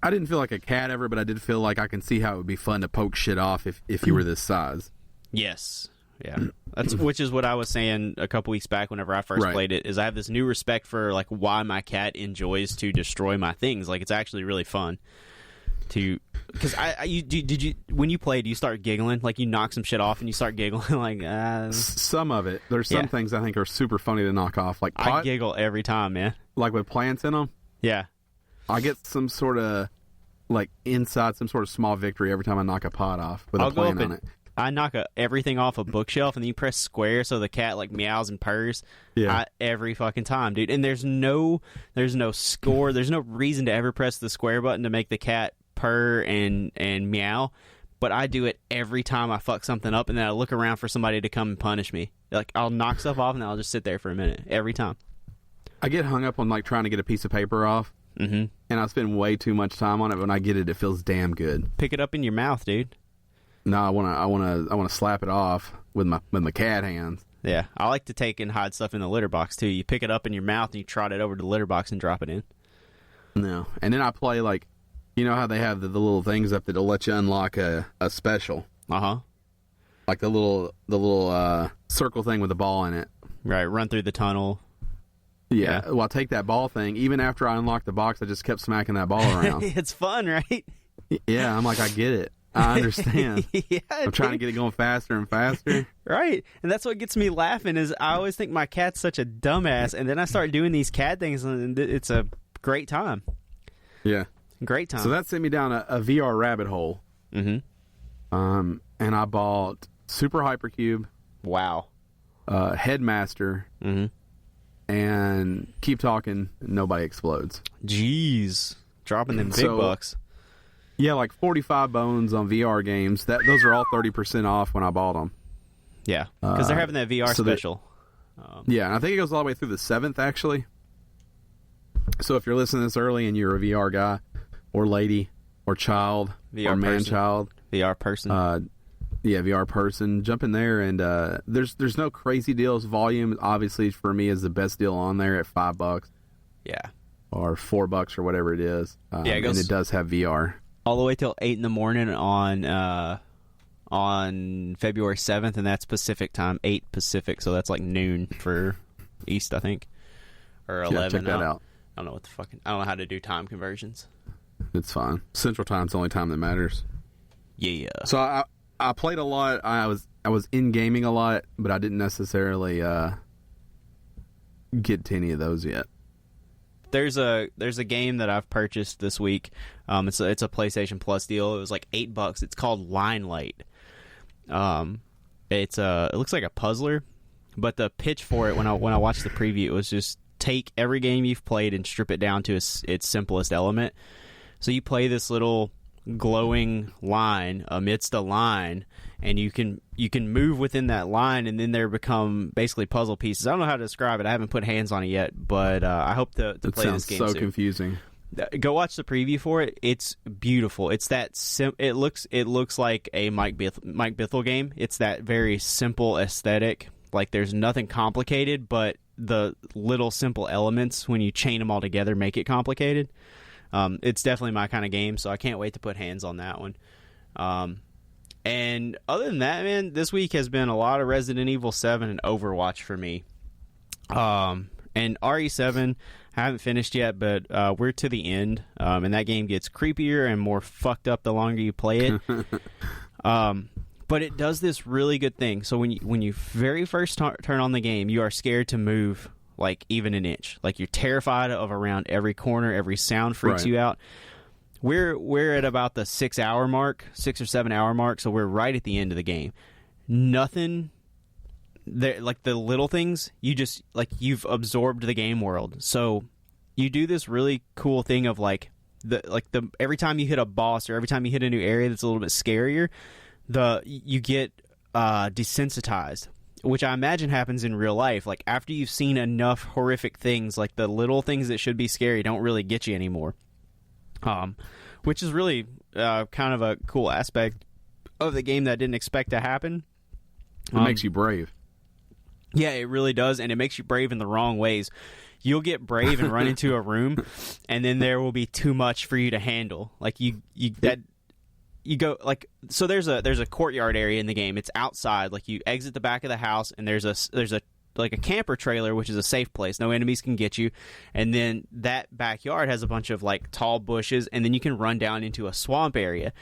I didn't feel like a cat ever, but I did feel like I can see how it would be fun to poke shit off if you were this size. Yes. Yeah. Which is what I was saying a couple weeks back whenever I first played it, is I have this new respect for like why my cat enjoys to destroy my things. Like it's actually really fun to, because did you when you played, you start giggling, like you knock some shit off and you start giggling like some of it. There's some things I think are super funny to knock off, like pot, I giggle every time, man. Like with plants in them. Yeah, I get some sort of like inside some sort of small victory every time I knock a pot off with a plant on it. I knock everything off a bookshelf, and then you press square so the cat like meows and purrs. Yeah. Every fucking time, dude. And there's no score. There's no reason to ever press the square button to make the cat purr and meow. But I do it every time I fuck something up, and then I look around for somebody to come and punish me. Like, I'll knock stuff off, and then I'll just sit there for a minute every time. I get hung up on like trying to get a piece of paper off, and I spend way too much time on it. When I get it, it feels damn good. Pick it up in your mouth, dude. No, I want to slap it off with my cat hands. Yeah, I like to take and hide stuff in the litter box too. You pick it up in your mouth and you trot it over to the litter box and drop it in. No, and then I play like, you know how they have the little things up that'll let you unlock a special. Like the little circle thing with the ball in it. Right, run through the tunnel. Yeah. Well, I take that ball thing. Even after I unlocked the box, I just kept smacking that ball around. It's fun, right? Yeah, I'm like, I get it. I understand. Yeah, I'm trying to get it going faster and faster. Right. And that's what gets me laughing is I always think my cat's such a dumbass, and then I start doing these cat things, and it's a great time. Yeah. Great time. So that sent me down a VR rabbit hole. And I bought Super Hypercube. Wow. Headmaster. And keep talking, nobody explodes. Jeez. Dropping them big bucks. Yeah, like 45 bones on VR games. Those are all 30% off when I bought them. Yeah, because they're having that VR special. Yeah, and I think it goes all the way through the 7th, actually. So if you're listening this early and you're a VR guy or lady or child VR or man-child. VR person. VR person. Jump in there, and there's no crazy deals. Volume, obviously, for me, is the best deal on there at $5. Yeah. Or $4 or whatever it is. Yeah, and it does have VR. All the way till 8 in the morning on February 7th, and that's Pacific time, 8 Pacific, so that's like noon for East, I think, or 11. Yeah, check that out. I don't know I don't know how to do time conversions. It's fine. Central Time's the only time that matters. Yeah. So I played a lot. I was in gaming a lot, but I didn't necessarily get to any of those yet. There's a game that I've purchased this week. It's a PlayStation Plus deal. It was like $8. It's called Limelight. It looks like a puzzler, but the pitch for it when I watched the preview, it was just take every game you've played and strip it down to its simplest element. So you play this little glowing line amidst a line, and you can move within that line, and then there become basically puzzle pieces. I don't know how to describe it. I haven't put hands on it yet, but I hope to play this game soon. It sounds so confusing. Go watch the preview for it. It's beautiful. It's that it looks like a Mike Bithell game. It's that very simple aesthetic. Like there's nothing complicated, but the little simple elements when you chain them all together make it complicated. It's definitely my kind of game, so I can't wait to put hands on that one. And other than that, man, this week has been a lot of Resident Evil 7 and Overwatch for me. And RE7, I haven't finished yet, but we're to the end, and that game gets creepier and more fucked up the longer you play it. But it does this really good thing. So when you very first turn on the game, you are scared to move like even an inch. Like you're terrified of around every corner, every sound freaks you out. We're at about the 6 or 7 hour mark, so we're right at the end of the game. Nothing there, like the little things, you just like you've absorbed the game world. So you do this really cool thing of like the every time you hit a boss or every time you hit a new area that's a little bit scarier, you get desensitized, which I imagine happens in real life. Like after you've seen enough horrific things, like the little things that should be scary don't really get you anymore. Which is really kind of a cool aspect of the game that I didn't expect to happen. It makes you brave. Yeah, it really does, and it makes you brave in the wrong ways. You'll get brave and run into a room, and then there will be too much for you to handle. Like you go like so. There's a courtyard area in the game. It's outside. Like you exit the back of the house, and there's a like a camper trailer, which is a safe place. No enemies can get you. And then that backyard has a bunch of like tall bushes, and then you can run down into a swamp area.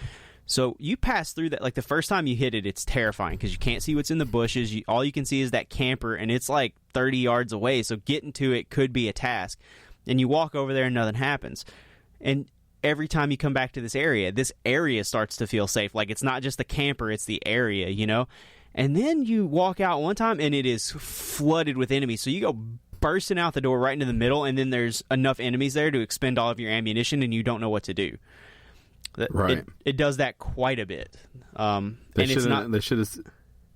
So you pass through that. Like the first time you hit it, it's terrifying because you can't see what's in the bushes. All you can see is that camper, and it's like 30 yards away. So getting to it could be a task. And you walk over there and nothing happens. And every time you come back to this area starts to feel safe. Like, it's not just the camper, it's the area, you know? And then you walk out one time and it is flooded with enemies. So you go bursting out the door right into the middle, and then there's enough enemies there to expend all of your ammunition, and you don't know what to do. Right. It does that quite a bit. They should have.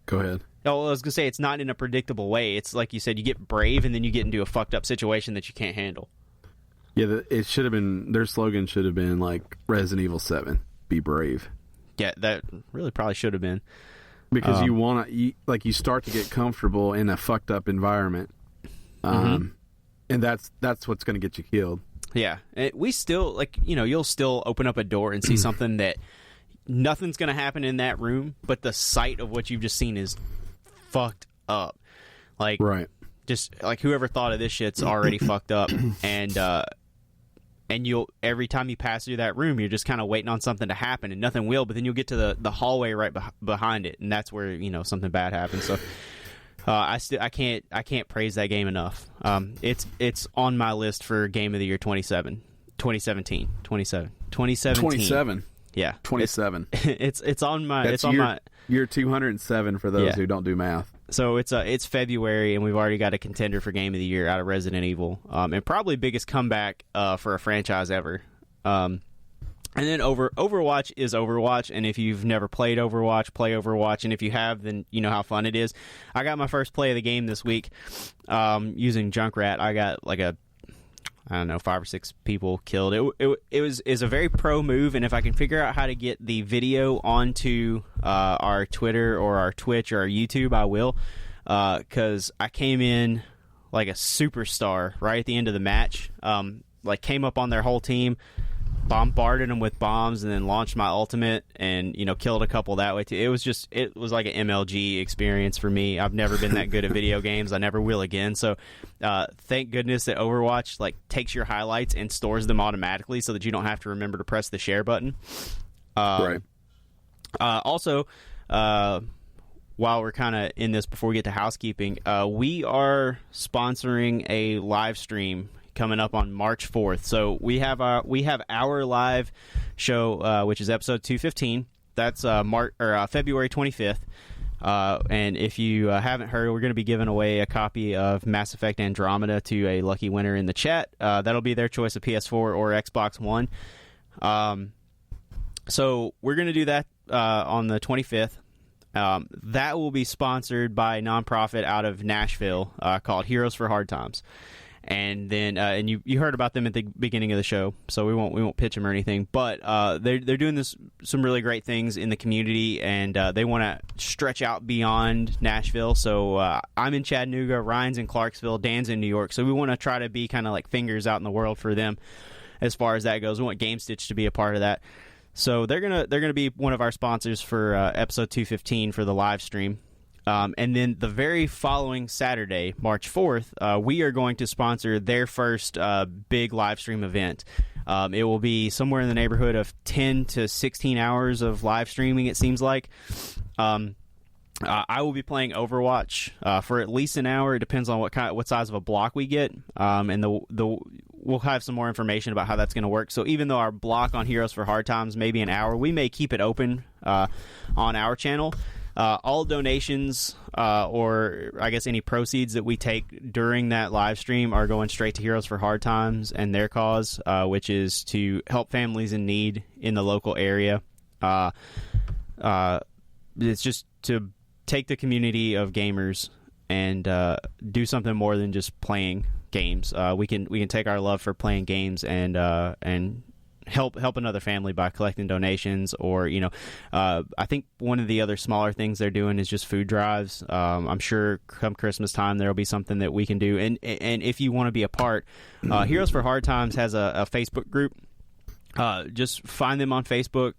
Go ahead. Oh, I was gonna say, it's not in a predictable way. It's like you said, you get brave, and then you get into a fucked up situation that you can't handle. Yeah, it should have been. Their slogan should have been like Resident Evil 7: "Be brave." Yeah, that really probably should have been, because you start to get comfortable in a fucked up environment, and that's what's going to get you killed. Yeah, we still, like, you know, you'll still open up a door and see something that nothing's going to happen in that room, but the sight of what you've just seen is fucked up. Like, right. Just like, whoever thought of this shit's already fucked up, and you'll, every time you pass through that room, you're just kind of waiting on something to happen, and nothing will. But then you'll get to the hallway right behind it, and that's where, you know, something bad happens. So I can't praise that game enough. It's on my list for Game of the Year 2017. Yeah, 27. It's on my. That's it's on my. Year 207 for those who don't do math. So it's February, and we've already got a contender for Game of the Year out of Resident Evil, and probably biggest comeback for a franchise ever. And then Overwatch is Overwatch, and if you've never played Overwatch, play Overwatch, and if you have, then you know how fun it is. I got my first play of the game this week using Junkrat. I got like 5 or 6 people killed. It was a very pro move, and if I can figure out how to get the video onto our Twitter or our Twitch or our YouTube, I will, because I came in like a superstar right at the end of the match. Like, came up on their whole team, bombarded them with bombs, and then launched my ultimate, and, you know, killed a couple that way too. It was like an MLG experience for me. I've never been that good at video games. I never will again. So thank goodness that Overwatch, like, takes your highlights and stores them automatically so that you don't have to remember to press the share button. Right. Also, while we're kind of in this, before we get to housekeeping, we are sponsoring a live stream coming up on March 4th. So we have our live show, which is episode 215. That's February 25th. And if you haven't heard, we're going to be giving away a copy of Mass Effect Andromeda to a lucky winner in the chat. That'll be their choice of PS4 or Xbox One. So we're going to do that on the 25th. That will be sponsored by a nonprofit out of Nashville called Heroes for Hard Times. And then, and you heard about them at the beginning of the show, so we won't pitch them or anything. But they're doing some really great things in the community, and they want to stretch out beyond Nashville. So I'm in Chattanooga, Ryan's in Clarksville, Dan's in New York. So we want to try to be kind of like fingers out in the world for them as far as that goes. We want Gamestitch to be a part of that. So they're gonna be one of our sponsors for episode 215 for the live stream. And then the very following Saturday, March 4th, we are going to sponsor their first big live stream event. It will be somewhere in the neighborhood of 10 to 16 hours of live streaming, it seems like. I will be playing Overwatch for at least an hour. It depends on what size of a block we get. And we'll have some more information about how that's going to work. So even though our block on Heroes for Hard Times may be an hour, we may keep it open on our channel. All donations, or I guess any proceeds that we take during that live stream, are going straight to Heroes for Hard Times and their cause, which is to help families in need in the local area. It's just to take the community of gamers and do something more than just playing games. We can take our love for playing games and help another family by collecting donations, or I think one of the other smaller things they're doing is just food drives. I'm sure come Christmas time there'll be something that we can do, and if you want to be a part, Heroes for Hard Times has a Facebook group. Just find them on Facebook,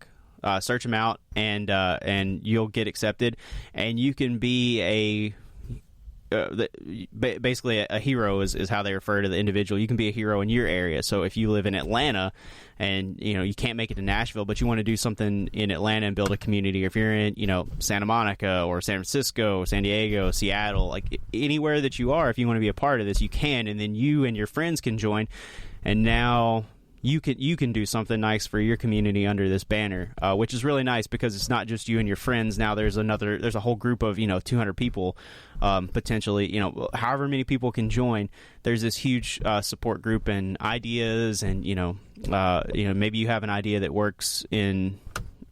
search them out, and you'll get accepted, and you can be basically a hero is how they refer to the individual. You can be a hero in your area. So if you live in Atlanta and you can't make it to Nashville, but you want to do something in Atlanta and build a community, or if you're in Santa Monica or San Francisco, San Diego, Seattle, like anywhere that you are, if you want to be a part of this, you can, and then you and your friends can join, and now you can do something nice for your community under this banner, which is really nice because it's not just you and your friends. Now there's a whole group of 200 people, potentially, however many people can join. There's this huge support group and ideas, and maybe you have an idea that works in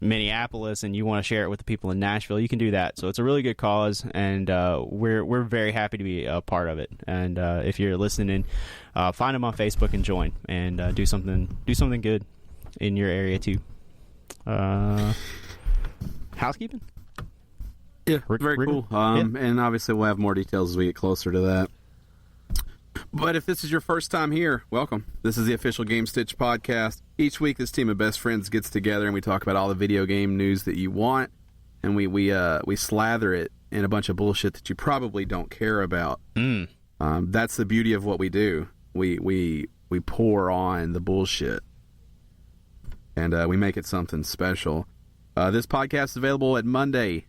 Minneapolis and you want to share it with the people in Nashville. You can do that. So it's a really good cause, and we're very happy to be a part of it. And if you're listening, find them on Facebook and join, and do something good in your area too. Housekeeping? Yeah, very cool. And obviously we'll have more details as we get closer to that. But if this is your first time here, welcome. This is the official Gamestitch Podcast. Each week, this team of best friends gets together and we talk about all the video game news that you want, and we slather it in a bunch of bullshit that you probably don't care about. That's the beauty of what we do. We pour on the bullshit, and we make it something special. This podcast is available at Monday,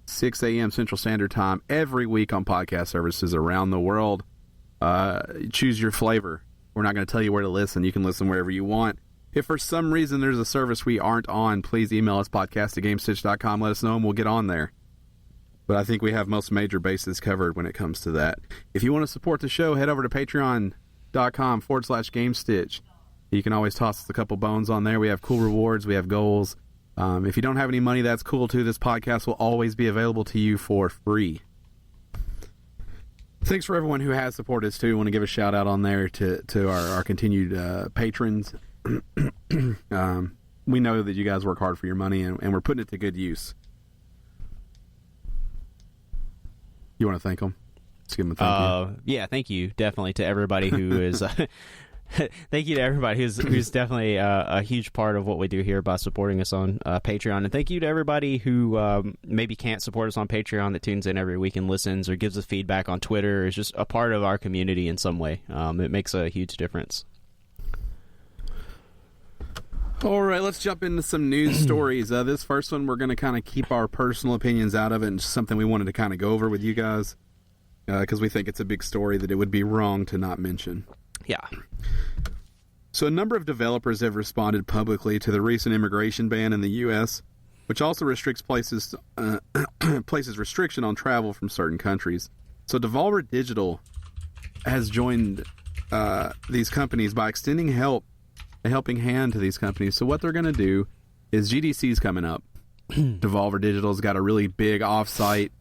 6 a.m. Central Standard Time, every week on podcast services around the world. Choose your flavor. We're not going to tell you where to listen. You can listen wherever you want. If for some reason there's a service we aren't on, please email us, podcast@gamestitch.com. Let us know and we'll get on there. But I think we have most major bases covered when it comes to that. If you want to support the show, head over to patreon.com/GameStitch. You can always toss us a couple bones on there. We have cool rewards. We have goals. If you don't have any money, that's cool too. This podcast will always be available to you for free. Thanks for everyone who has supported us too. I want to give a shout out on there to our continued patrons. We know that you guys work hard for your money, and we're putting it to good use. You want to thank them? Let's give them a thank you. Yeah, thank you definitely to everybody who is. Thank you to everybody who's definitely a huge part of what we do here by supporting us on Patreon. And thank you to everybody who maybe can't support us on Patreon that tunes in every week and listens or gives us feedback on Twitter or is just a part of our community in some way. It makes a huge difference. All right, let's jump into some news stories. This first one, we're going to kind of keep our personal opinions out of it, and just something we wanted to kind of go over with you guys because we think it's a big story that it would be wrong to not mention. Yeah. So a number of developers have responded publicly to the recent immigration ban in the U.S., which also restricts places restriction on travel from certain countries. So Devolver has joined these companies by extending a helping hand to these companies. So what they're going to do is GDC's coming up. Devolver Digital's got a really big off-site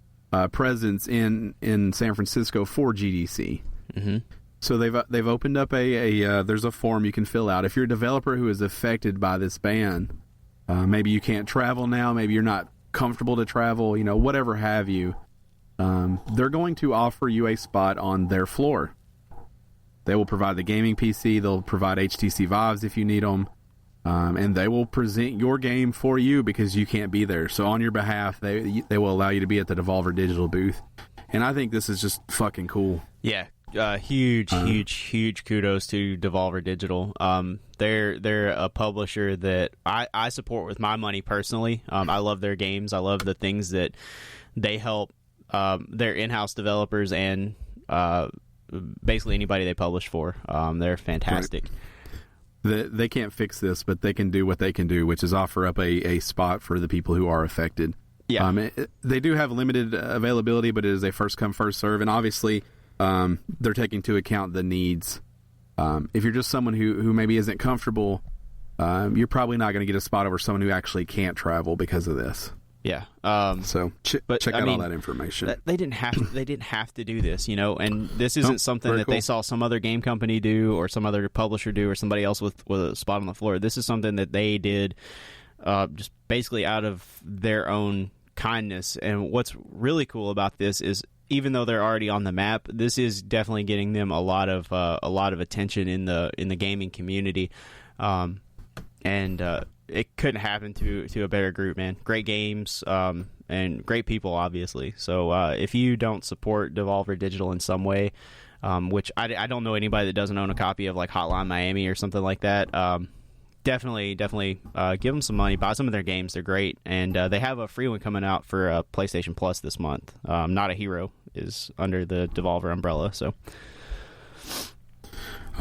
presence in San Francisco for GDC. Mm-hmm. So they've opened up there's a form you can fill out. If you're a developer who is affected by this ban, maybe you can't travel now, maybe you're not comfortable to travel, whatever have you, they're going to offer you a spot on their floor. They will provide the gaming PC, they'll provide HTC Vives if you need them, and they will present your game for you because you can't be there. So on your behalf, they will allow you to be at the Devolver Digital booth. And I think this is just fucking cool. Yeah. Huge kudos to Devolver Digital. They're a publisher that I support with my money personally. I love their games. I love the things that they help their in-house developers and basically anybody they publish for. They're fantastic. Right. They can't fix this, but they can do what they can do, which is offer up a spot for the people who are affected. Yeah. They do have limited availability, but it is a first come, first serve, and obviously they're taking into account the needs. If you're just someone who maybe isn't comfortable, you're probably not going to get a spot over someone who actually can't travel because of this. Yeah. So check out all that information. They didn't have to do this, and this isn't something that they saw some other game company do or some other publisher do or somebody else with a spot on the floor. This is something that they did just basically out of their own kindness. And what's really cool about this is, even though they're already on the map, this is definitely getting them a lot of attention in the gaming community, and it couldn't happen to a better group, man. Great games, and great people, obviously. So if you don't support Devolver Digital in some way, which I don't know anybody that doesn't own a copy of like Hotline Miami or something like that, definitely give them some money, buy some of their games. They're great, and they have a free one coming out for PlayStation Plus this month. Not a Hero is under the Devolver umbrella. So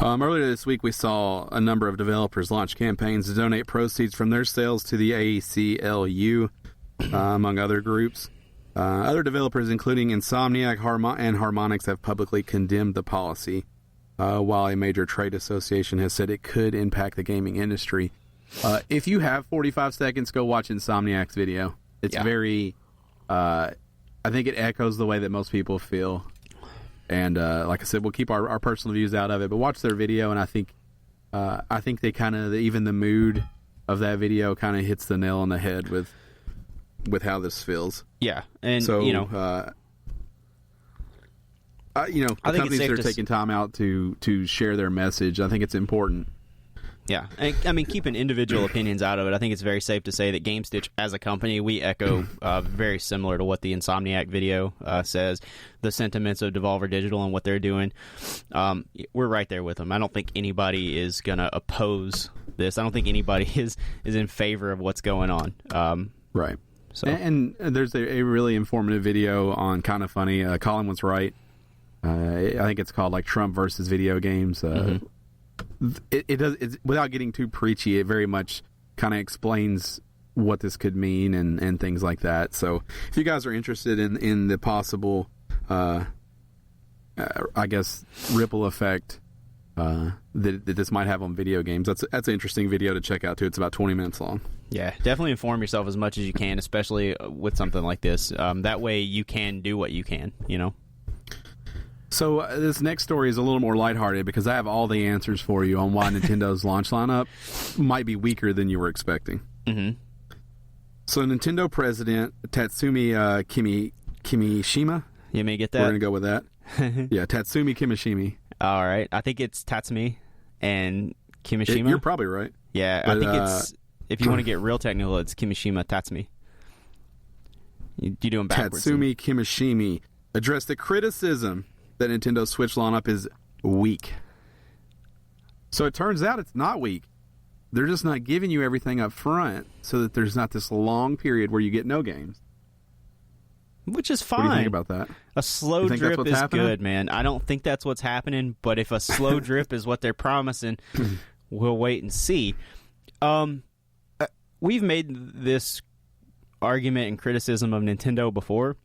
Earlier this week, we saw a number of developers launch campaigns to donate proceeds from their sales to the ACLU, among other groups. Other developers, including Insomniac and Harmonix, have publicly condemned the policy, while a major trade association has said it could impact the gaming industry. If you have 45 seconds, go watch Insomniac's video. It's very... I think it echoes the way that most people feel. And like I said, we'll keep our personal views out of it, but watch their video, and I think they kind of, even the mood of that video kind of hits the nail on the head with how this feels. Yeah, and so, I think companies that are taking time out to share their message, I think it's important. Yeah, I mean, keeping individual opinions out of it, I think it's very safe to say that Gamestitch, as a company, we echo very similar to what the Insomniac video says, the sentiments of Devolver Digital and what they're doing. We're right there with them. I don't think anybody is going to oppose this. I don't think anybody is in favor of what's going on. Right. So. And there's a really informative video on Kind of Funny. Colin was right. I think it's called like Trump versus video games. It's without getting too preachy, it very much kind of explains what this could mean and things like that. So if you guys are interested in the possible I guess ripple effect that this might have on video games, that's an interesting video to check out too. It's about 20 minutes long. Yeah, definitely inform yourself as much as you can, especially with something like this. That way you can do what you can, So this next story is a little more lighthearted because I have all the answers for you on why Nintendo's launch lineup might be weaker than you were expecting. Mm-hmm. So Nintendo president Tatsumi Kimishima. You may get that. We're going to go with that. Yeah, Tatsumi Kimishima. All right. I think it's Tatsumi and Kimishima. You're probably right. Yeah, but, I think it's, if you want to get real technical, it's Kimishima Tatsumi. You do them backwards. Tatsumi Kimishima addressed the criticism that Nintendo Switch lineup is weak. So it turns out it's not weak. They're just not giving you everything up front so that there's not this long period where you get no games. Which is fine. What do you think about that? A slow drip is good, man. I don't think that's what's happening, but if a slow drip is what they're promising, we'll wait and see. We've made this argument and criticism of Nintendo before.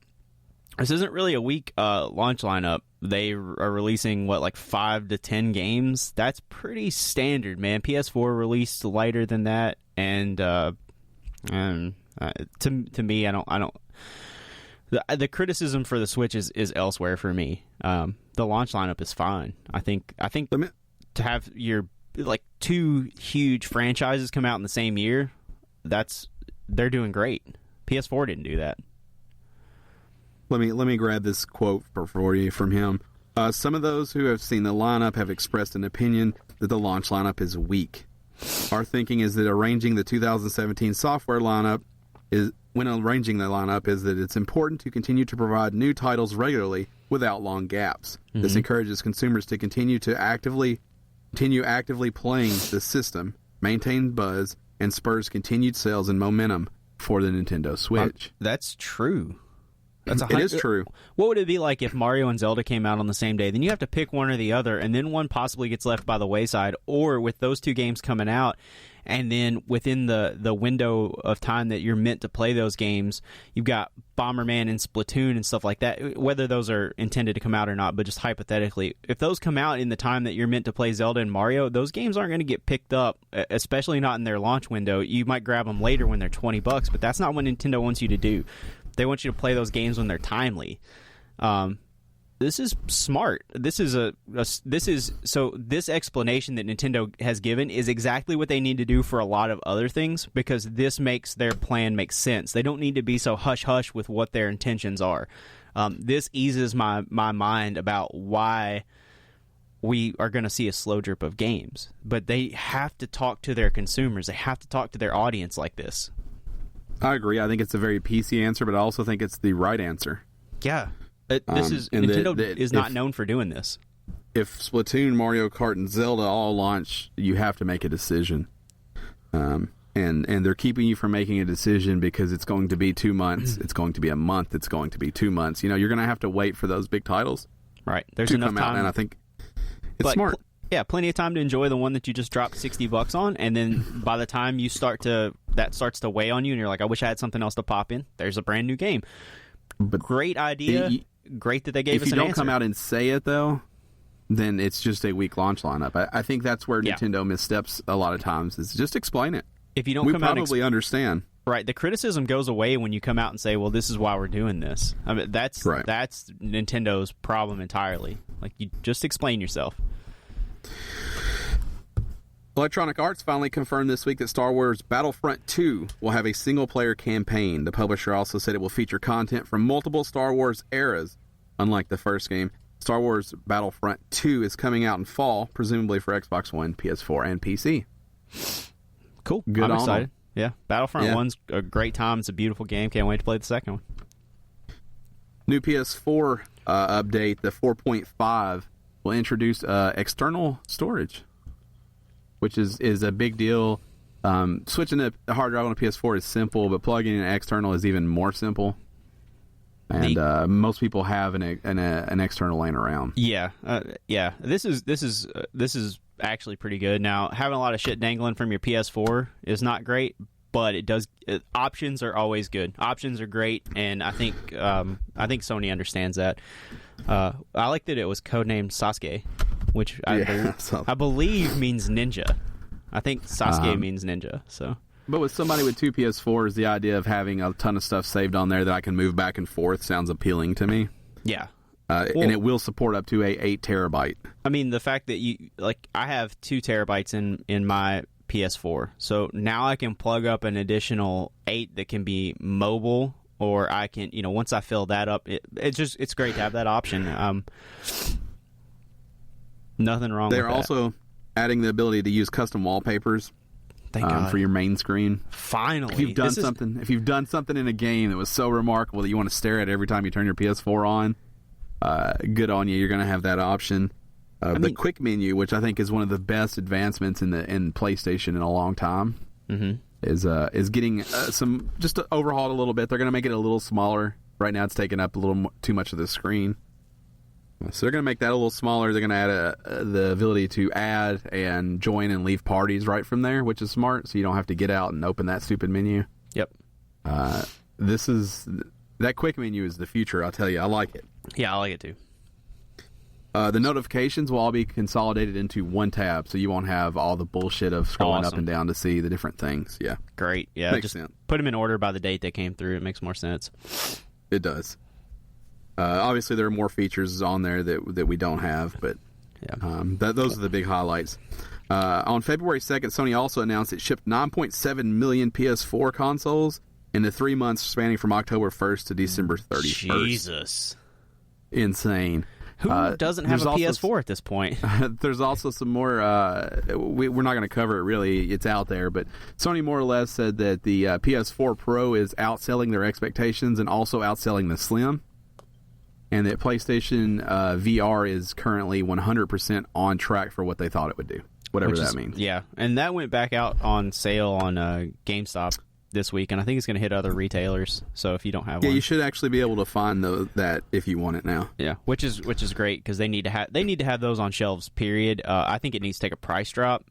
This isn't really a weak launch lineup. They are releasing, 5 to 10 games? That's pretty standard, man. PS4 released lighter than that, and to me, I don't. The criticism for the Switch is elsewhere for me. The launch lineup is fine. I think to have your 2 huge franchises come out in the same year, they're doing great. PS4 didn't do that. Let me grab this quote for you from him. Some of those who have seen the lineup have expressed an opinion that the launch lineup is weak. Our thinking is that arranging the 2017 software lineup is that it's important to continue to provide new titles regularly without long gaps. Mm-hmm. This encourages consumers to continue actively playing the system, maintain buzz, and spurs continued sales and momentum for the Nintendo Switch. That's true. It is true. What would it be like if Mario and Zelda came out on the same day? Then you have to pick one or the other, and then one possibly gets left by the wayside. Or with those 2 games coming out, and then within the window of time that you're meant to play those games, you've got Bomberman and Splatoon and stuff like that, whether those are intended to come out or not, but just hypothetically. If those come out in the time that you're meant to play Zelda and Mario, those games aren't going to get picked up, especially not in their launch window. You might grab them later when they're $20, but that's not what Nintendo wants you to do. They want you to play those games when they're timely. This is smart. This explanation that Nintendo has given is exactly what they need to do for a lot of other things, because this makes their plan make sense. They don't need to be so hush-hush with what their intentions are. This eases my mind about why we are going to see a slow drip of games. But they have to talk to their consumers. They have to talk to their audience like this. I agree. I think it's a very PC answer, but I also think it's the right answer. Yeah. Nintendo is not known for doing this. If Splatoon, Mario Kart, and Zelda all launch, you have to make a decision. And they're keeping you from making a decision because it's going to be 2 months, it's going to be a month, it's going to be 2 months. You're going to have to wait for those big titles. Right. There's enough time. Out, and I think it's smart. Yeah, plenty of time to enjoy the one that you just dropped $60 on, and then by the time that starts to weigh on you, and you're like, I wish I had something else to pop in. There's a brand new game. But great idea. Great that they gave us an answer. If you don't come out and say it, though, then it's just a weak launch lineup. I think that's where Nintendo missteps a lot of times, is just explain it. If you don't we come out probably understand. Right. The criticism goes away when you come out and say, well, this is why we're doing this. I mean, that's Nintendo's problem entirely. Like, you just explain yourself. Electronic Arts finally confirmed this week that Star Wars Battlefront 2 will have a single-player campaign. The publisher also said it will feature content from multiple Star Wars eras. Unlike the first game, Star Wars Battlefront 2 is coming out in fall, presumably for Xbox One, PS4, and PC. Cool. Good I'm on excited. them. Yeah, Battlefront 1's a great time. It's a beautiful game. Can't wait to play the second one. New PS4 update, the 4.5, will introduce external storage, which is a big deal. Switching a hard drive on a PS4 is simple, but plugging in an external is even more simple. And most people have an external laying around. Yeah. This is actually pretty good. Now, having a lot of shit dangling from your PS4 is not great, but it does. Options are always good. Options are great, and I think Sony understands that. I like that it was codenamed Sasuke, which I believe means ninja. I think Sasuke means ninja. So, but with somebody with two PS4s, the idea of having a ton of stuff saved on there that I can move back and forth sounds appealing to me. Yeah. And it will support up to a 8 terabyte. I mean, the fact that I have 2 terabytes in my PS4, so now I can plug up an additional 8 that can be mobile, or I can, once I fill that up, it's great to have that option. Nothing wrong with that. They're also adding the ability to use custom wallpapers. Thank God. For your main screen. Finally. If you've done something in a game that was so remarkable that you want to stare at it every time you turn your PS4 on, good on you. You're going to have that option. The quick menu, which I think is one of the best advancements in PlayStation in a long time, is getting some just overhauled a little bit. They're going to make it a little smaller. Right now, it's taking up a little too much of the screen, so they're going to make that a little smaller. They're going to add the ability to add and join and leave parties right from there, which is smart. So you don't have to get out and open that stupid menu. Yep. That quick menu is the future. I'll tell you, I like it. Yeah, I like it too. The notifications will all be consolidated into one tab, so you won't have all the bullshit of scrolling up and down to see the different things. Yeah. Great. Yeah. Makes just sense. Put them in order by the date they came through. It makes more sense. It does. Obviously, there are more features on there that we don't have, but those are the big highlights. On February 2nd, Sony also announced it shipped 9.7 million PS4 consoles in the 3 months spanning from October 1st to December 31st. Jesus. Insane. Who doesn't have a PS4 at this point? There's also some more. We're not going to cover it really. It's out there, but Sony more or less said that the PS4 Pro is outselling their expectations and also outselling the Slim, and that PlayStation VR is currently 100% on track for what they thought it would do, whatever that means. Yeah, and that went back out on sale on GameStop this week, and I think it's going to hit other retailers. So if you don't have one, you should actually be able to find that if you want it now. Yeah, which is great because they need to have those on shelves. Period. I think it needs to take a price drop.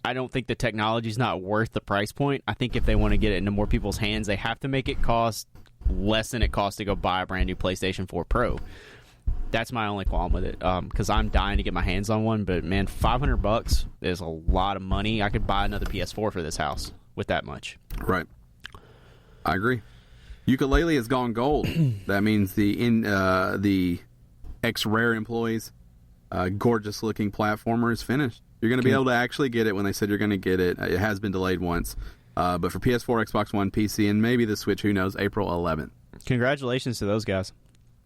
I don't think the technology's not worth the price point. I think if they want to get it into more people's hands, they have to make it cost less than it costs to go buy a brand new PlayStation 4 Pro. That's my only qualm with it, because I'm dying to get my hands on one. But man, $500 is a lot of money. I could buy another PS4 for this house with that much. Right. I agree. Yooka-Laylee has gone gold. That means the X-Rare employees, gorgeous looking platformer is finished. You're going to be able to actually get it when they said you're going to get it. It has been delayed once. But for PS4, Xbox One, PC, and maybe the Switch, who knows, April 11th. Congratulations to those guys.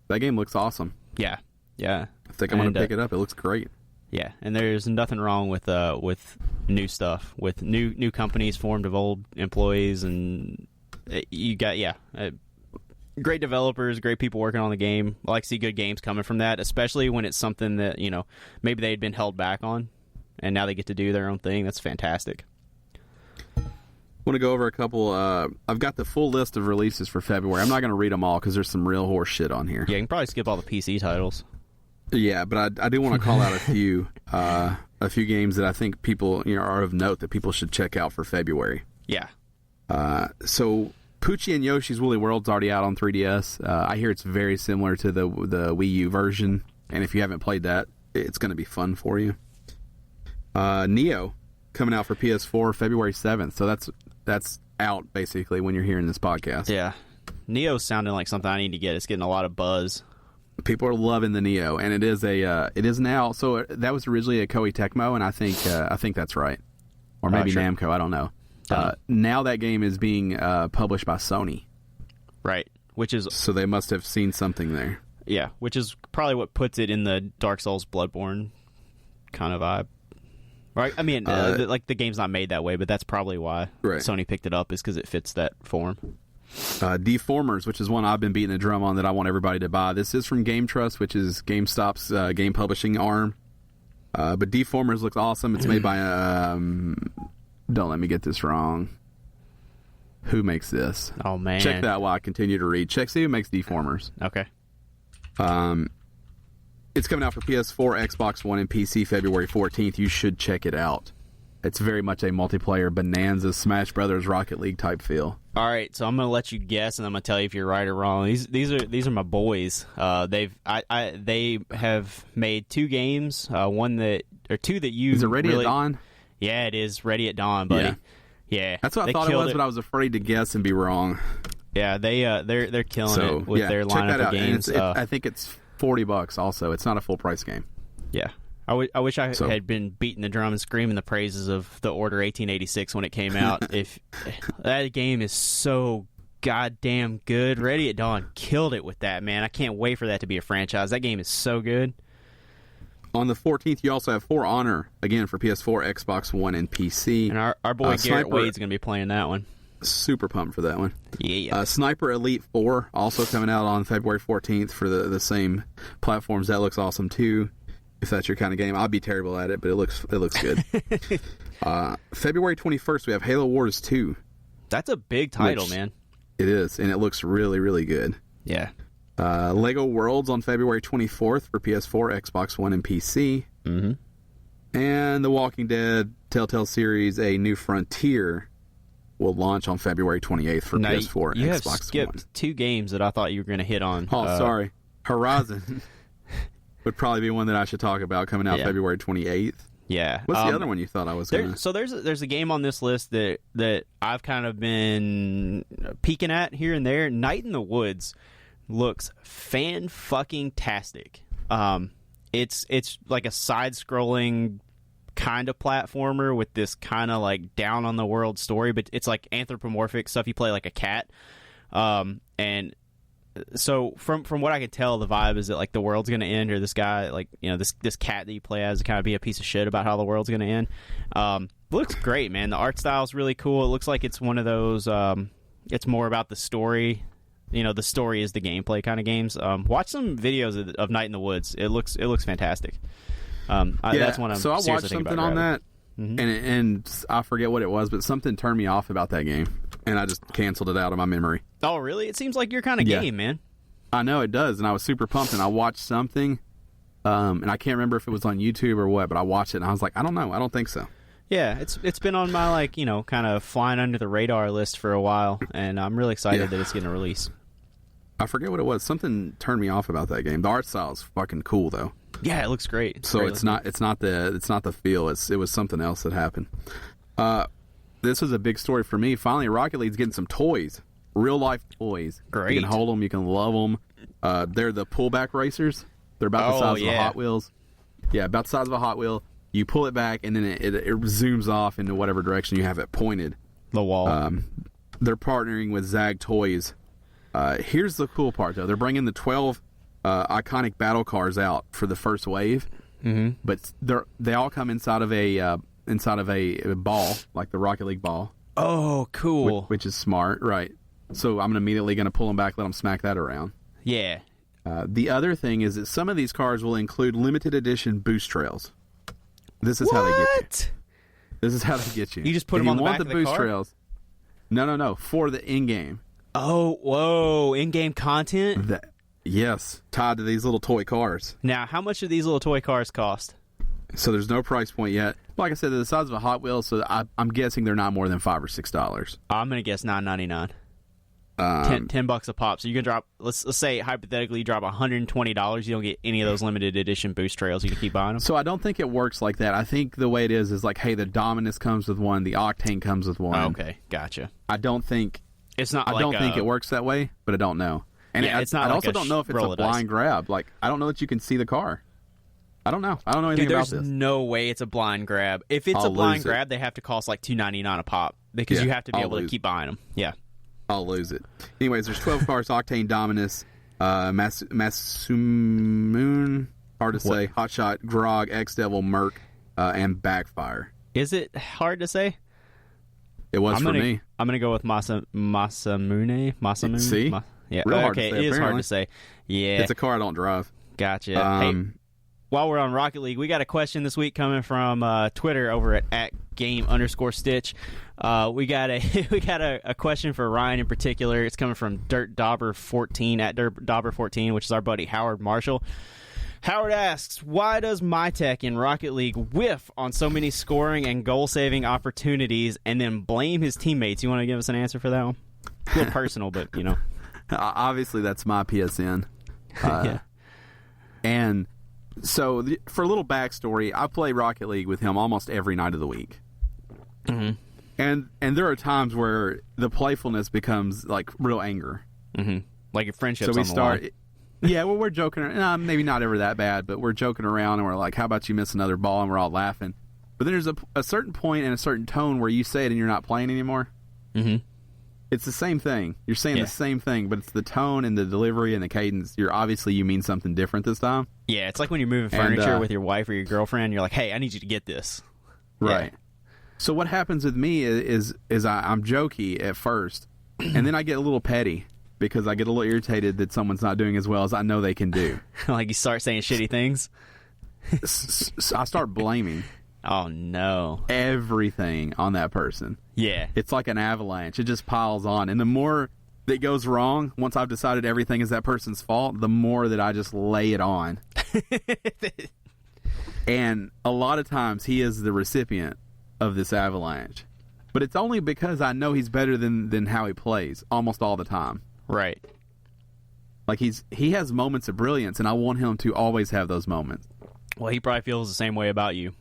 That game looks awesome. Yeah. I think I'm going to pick it up. It looks great. Yeah, and there's nothing wrong with new stuff, with new companies formed of old employees, and you got great developers, great people working on the game. I like to see good games coming from that, especially when it's something that maybe they had been held back on, and now they get to do their own thing. That's fantastic. I want to go over a couple. I've got the full list of releases for February. I'm not going to read them all because there's some real horse shit on here. Yeah, you can probably skip all the PC titles. Yeah, but I do want to call out a few games that I think people are of note that people should check out for February. Yeah. So Poochie and Yoshi's Woolly World's already out on 3DS. I hear it's very similar to the Wii U version, and if you haven't played that, it's going to be fun for you. Neo coming out for PS4 February 7th, so that's out basically when you're hearing this podcast. Yeah. Neo's sounding like something I need to get. It's getting a lot of buzz. People are loving the Neo, and it is now. So that was originally a Koei Tecmo, and I think that's right, or maybe sure. Namco. I don't know. Now that game is being published by Sony, right? Which is so they must have seen something there. Yeah, which is probably what puts it in the Dark Souls Bloodborne kind of vibe. Right? I mean, like the game's not made that way, but that's probably why Sony picked it up, is because it fits that form. Deformers, which is one I've been beating the drum on that I want everybody to buy. This is from Game Trust, which is GameStop's game publishing arm. But Deformers looks awesome. It's made by don't let me get this wrong. Who makes this? Oh man! Check that while I continue to read. See who makes Deformers. Okay. It's coming out for PS4, Xbox One, and PC February 14th. You should check it out. It's very much a multiplayer bonanza, Smash Brothers, Rocket League type feel. All right, so I'm gonna let you guess, and I'm gonna tell you if you're right or wrong. These are my boys. They have made two games. Two that you is it Ready at Dawn? Yeah, it is Ready at Dawn, buddy. Yeah. That's what I thought it was, but I was afraid to guess and be wrong. Yeah, they're killing it with their lineup of games. I think it's $40 also. It's not a full price game. Yeah. I wish I had been beating the drum and screaming the praises of the Order 1886 when it came out. If that game is so goddamn good. Ready at Dawn killed it with that, man. I can't wait for that to be a franchise. That game is so good. On the 14th, you also have For Honor, again, for PS4, Xbox One, and PC. And our boy Garrett Wade's going to be playing that one. Super pumped for that one. Yeah. Sniper Elite 4, also coming out on February 14th for the same platforms. That looks awesome, too. If that's your kind of game. I'll be terrible at it, but it looks good. February 21st, we have Halo Wars 2. That's a big title, man. It is, and it looks really, really good. Yeah. Lego Worlds on February 24th for PS4, Xbox One, and PC. Mm-hmm. And The Walking Dead Telltale series, A New Frontier, will launch on February 28th for PS4 and Xbox One. You have skipped two games that I thought you were going to hit on. Oh, sorry. Horizon would probably be one that I should talk about, coming out February 28th. Yeah. What's the other one you thought I was going to... So there's a game on this list that I've kind of been peeking at here and there. Night in the Woods looks fan-fucking-tastic. It's like a side-scrolling kind of platformer with this kind of like down-on-the-world story, but it's like anthropomorphic stuff. You play like a cat. And... So from what I can tell, the vibe is that like the world's gonna end, or this guy, like, you know, this cat that you play as, kind of be a piece of shit about how the world's gonna end. Looks great, man. The art style's really cool. It looks like it's one of those. It's more about the story. You know, the story is the gameplay kind of games. Watch some videos of Night in the Woods. It looks fantastic. That's one. So I watched something on that, and I forget what it was, but something turned me off about that game. And I just canceled it out of my memory. Oh, really? It seems like your kind of game, man. I know it does, and I was super pumped, and I watched something, and I can't remember if it was on YouTube or what, but I watched it, and I was like, I don't know. I don't think so. Yeah, it's been on my, like, you know, kind of flying under the radar list for a while, and I'm really excited that it's getting a release. I forget what it was. Something turned me off about that game. The art style is fucking cool, though. Yeah, it looks great. It's not the feel. It was something else that happened. This was a big story for me. Finally, Rocket League's getting some toys. Real-life toys. Great. You can hold them. You can love them. They're the pullback racers. They're about the size of a Hot Wheels. Yeah, about the size of a Hot Wheel. You pull it back, and then it zooms off into whatever direction you have it pointed. The wall. They're partnering with Zag Toys. Here's the cool part, though. They're bringing the 12 iconic battle cars out for the first wave. Mm-hmm. But they all come inside of a ball, like the Rocket League ball. Oh, cool. Which is smart, right? So I'm immediately going to pull them back, let them smack that around. Yeah. The other thing is that some of these cars will include limited edition boost trails. This is how they get you. This is how they get you. You just put them on the back of the boost car? trails. No. For the in-game. Oh, whoa. In-game content? Yes, tied to these little toy cars. Now, how much do these little toy cars cost? So there's no price point yet. Like I said, they're the size of a Hot Wheels, so I'm guessing they're not more than $5 or $6. I'm gonna guess $9.99. $10 a pop. So you can drop. Let's say hypothetically you drop $120. You don't get any of those limited edition boost trails. You can keep buying them. So I don't think it works like that. I think the way it is like, hey, the Dominus comes with one, the Octane comes with one. Okay, gotcha. I don't think it's not. I don't think it works that way, but I don't know. And it's not. I also don't know if it's a blind grab. Like, I don't know that you can see the car. I don't know. I don't know anything about this. There's no way it's a blind grab. If it's a blind grab, they have to cost like $2.99 a pop because you have to be able to keep buying them. Yeah. I'll lose it. Anyways, there's 12 cars: Octane, Dominus, Masamoon, hard to say, Hotshot, Grog, X-Devil, Merc, and Backfire. Is it hard to say? It was for me. I'm going to go with Masamune. See? Yeah. Real hard okay, to say, it is hard apparently. to say. Yeah. It's a car I don't drive. Gotcha. Hey, while we're on Rocket League, we got a question this week coming from Twitter over at @game_stitch. We got a question for Ryan in particular. It's coming from DirtDauber14 at DirtDauber14, which is our buddy Howard Marshall. Howard asks, why does MyTech in Rocket League whiff on so many scoring and goal-saving opportunities and then blame his teammates? You want to give us an answer for that one? A little personal, but, you know. Obviously, that's my PSN. Yeah. And so, for a little backstory, I play Rocket League with him almost every night of the week. Mm-hmm. And there are times where the playfulness becomes, like, real anger. Mm-hmm. Like your friendship's so we on the start, line. Yeah, well, we're joking. Maybe not ever that bad, but we're joking around, and we're like, how about you miss another ball? And we're all laughing. But then there's a certain point and a certain tone where you say it and you're not playing anymore. Mm-hmm. It's the same thing. You're saying the same thing, but it's the tone and the delivery and the cadence. You mean something different this time. Yeah, it's like when you're moving furniture with your wife or your girlfriend. You're like, hey, I need you to get this. Right. Yeah. So what happens with me is I'm jokey at first, and then I get a little petty because I get a little irritated that someone's not doing as well as I know they can do. Like you start saying shitty things? So I start blaming. Oh, no. Everything on that person. Yeah. It's like an avalanche. It just piles on. And the more that goes wrong, once I've decided everything is that person's fault, the more that I just lay it on. And a lot of times he is the recipient of this avalanche. But it's only because I know he's better than how he plays almost all the time. Right. Like he has moments of brilliance, and I want him to always have those moments. Well, he probably feels the same way about you.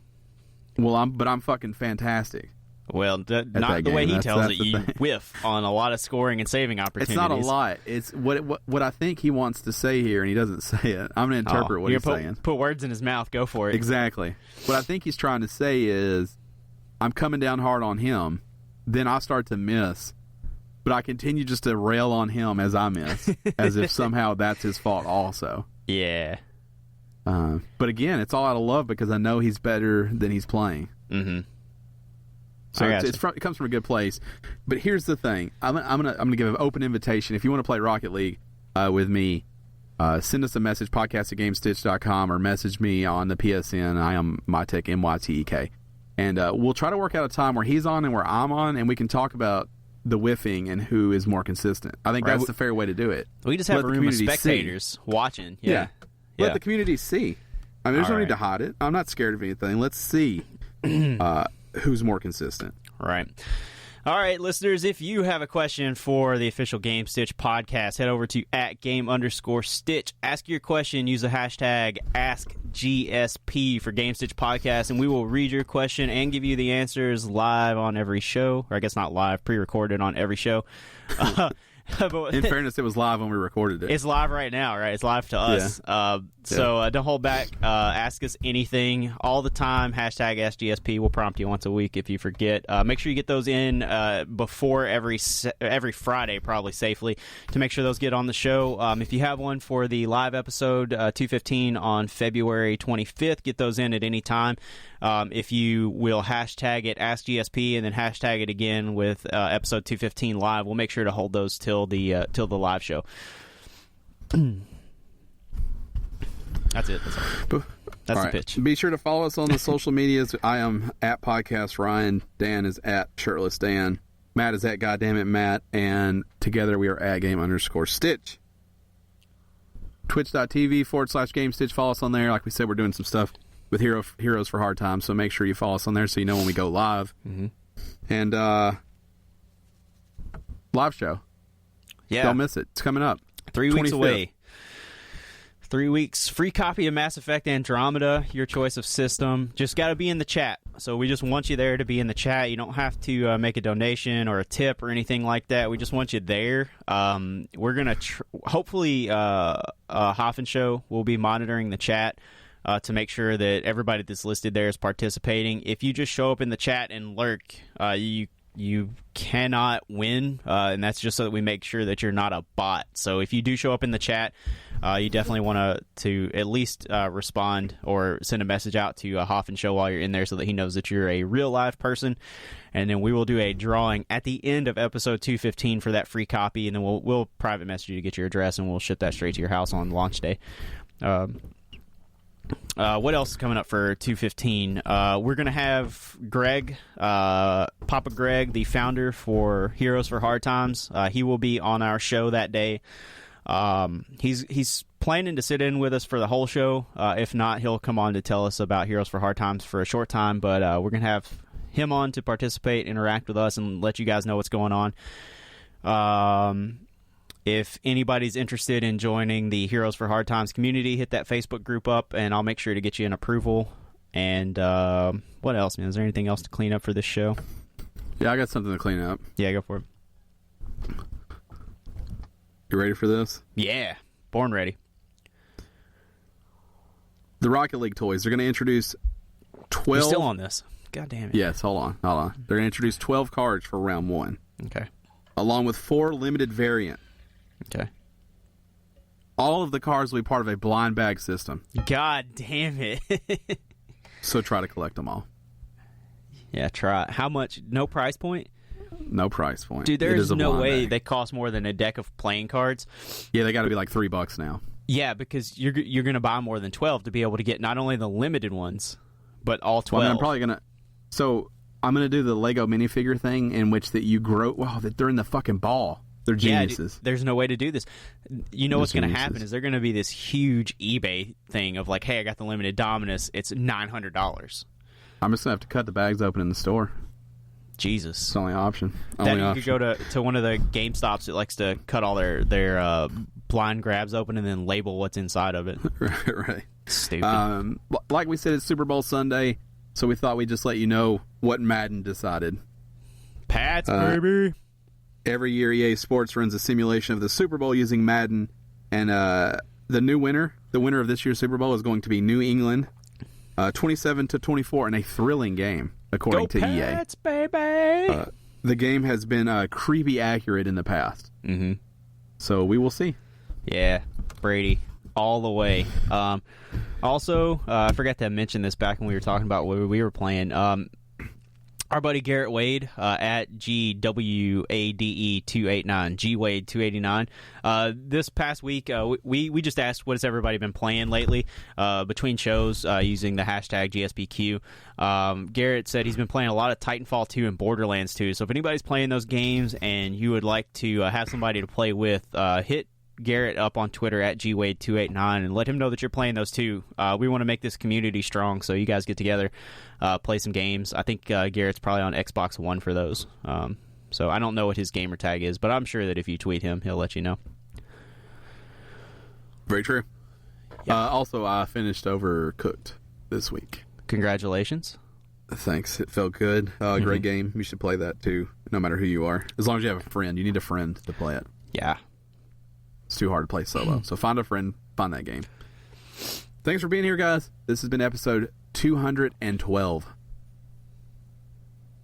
Well, I'm fucking fantastic. Well, not the way he tells it. You whiff on a lot of scoring and saving opportunities. It's not a lot. It's what I think he wants to say here, and he doesn't say it. I'm going to interpret what he's saying. Put words in his mouth. Go for it. Exactly. What I think he's trying to say is, I'm coming down hard on him, then I start to miss, but I continue just to rail on him as I miss, as if somehow that's his fault also. Yeah. But again, it's all out of love because I know he's better than he's playing. Mm-hmm. So it comes from a good place. But here's the thing: I'm gonna give an open invitation. If you want to play Rocket League with me, send us a message, podcast@gamestitch.com, or message me on the PSN. I am MyTech, MYTEK, and we'll try to work out a time where he's on and where I'm on, and we can talk about the whiffing and who is more consistent. I think that's the fair way to do it. We just have a room of spectators watching. Yeah. Let the community see. I mean, there's no need to hide it. I'm not scared of anything. Let's see who's more consistent. Right. All right, listeners, if you have a question for the official Gamestitch podcast, head over to @game_stitch. Ask your question. Use the hashtag AskGSP for Gamestitch Podcast, and we will read your question and give you the answers live on every show. Or I guess not live, pre-recorded on every show. But in fairness, it was live when we recorded it. It's live right now, right? It's live to us. Yeah. So don't hold back. Ask us anything all the time. Hashtag AskGSP. We'll prompt you once a week if you forget. Make sure you get those in before every Friday, probably safely, to make sure those get on the show. If you have one for the live episode 215 on February 25th, get those in at any time. If you will hashtag it AskGSP and then hashtag it again with episode 215 live, we'll make sure to hold those till the live show. That's it. That's the pitch. Be sure to follow us on the social medias. I am @Podcast Ryan. Dan is @Shirtless Dan. Matt is @GoddamnItMatt. And together we are @Game_Stitch. twitch.tv/Gamestitch. Follow us on there. Like we said, we're doing some stuff with Heroes for Hard Times, so make sure you follow us on there so you know when we go live. Mm-hmm. And live show. Yeah. Don't miss it. It's coming up. 3 weeks 25th. away. 3 weeks. Free copy of Mass Effect Andromeda, your choice of system. Just got to be in the chat. So we just want you there to be in the chat. You don't have to make a donation or a tip or anything like that. We just want you there. We're going to hopefully Hoffen Show will be monitoring the chat to make sure that everybody that's listed there is participating. If you just show up in the chat and lurk, you cannot win, and that's just so that we make sure that you're not a bot. So if you do show up in the chat, you definitely want to at least respond or send a message out to Hoffen Show while you're in there so that he knows that you're a real live person. And then we will do a drawing at the end of episode 215 for that free copy, and then we'll private message you to get your address, and we'll ship that straight to your house on launch day. What else is coming up for 215? We're going to have Greg, Papa Greg, the founder for Heroes for Hard Times. He will be on our show that day. He's planning to sit in with us for the whole show. If not, he'll come on to tell us about Heroes for Hard Times for a short time. But we're going to have him on to participate, interact with us, and let you guys know what's going on. If anybody's interested in joining the Heroes for Hard Times community, hit that Facebook group up, and I'll make sure to get you an approval. And what else, man? Is there anything else to clean up for this show? Yeah, I got something to clean up. Yeah, go for it. You ready for this? Yeah, born ready. The Rocket League toys. They're going to introduce 12... You're still on this. God damn it. Yes, hold on. They're going to introduce 12 cards for round 1. Okay. Along with 4 limited variant. Okay. All of the cards will be part of a blind bag system. God damn it. So try to collect them all. Yeah, try. How much? No price point? No price point. Dude, there's no way bag. they cost more than a deck of playing cards. Yeah, they got to be like $3 now. Yeah, because you're going to buy more than 12 to be able to get not only the limited ones, but all 12. Well, I mean, I'm probably going to... So, I'm going to do the Lego minifigure thing in which that you grow... Wow, they're in the fucking ball. They're geniuses. Yeah, dude, there's no way to do this. You know what's going to happen is they're going to be this huge eBay thing of like, hey, I got the limited Dominus. It's $900. I'm just going to have to cut the bags open in the store. Jesus. It's the only option. You could go to one of the GameStops that likes to cut all their blind grabs open and then label what's inside of it. Right. Stupid. Like we said, it's Super Bowl Sunday, so we thought we'd just let you know what Madden decided. Pats, baby. Every year, EA Sports runs a simulation of the Super Bowl using Madden, and the winner of this year's Super Bowl is going to be New England, 27-24 in a thrilling game, according to Pats, EA. Baby. The game has been creepy accurate in the past, so we will see. Yeah, Brady, all the way. Also, I forgot to mention this back when we were talking about what we were playing. Our buddy Garrett Wade at GWADE289, GWade289. This past week, we just asked what has everybody been playing lately between shows using the hashtag GSPQ. Garrett said he's been playing a lot of Titanfall 2 and Borderlands 2. So if anybody's playing those games and you would like to have somebody to play with, hit Garrett up on Twitter at GWade289 and let him know that you're playing those too. We want to make this community strong, so you guys get together, play some games. I think Garrett's probably on Xbox One for those. So I don't know what his gamer tag is, but I'm sure that if you tweet him, he'll let you know. Very true. Yeah. Also, I finished Overcooked this week. Congratulations. Thanks. It felt good. Great game. You should play that too, no matter who you are. As long as you have a friend. You need a friend to play it. Yeah. It's too hard to play solo. So find a friend, find that game. Thanks for being here, guys. This has been episode 212.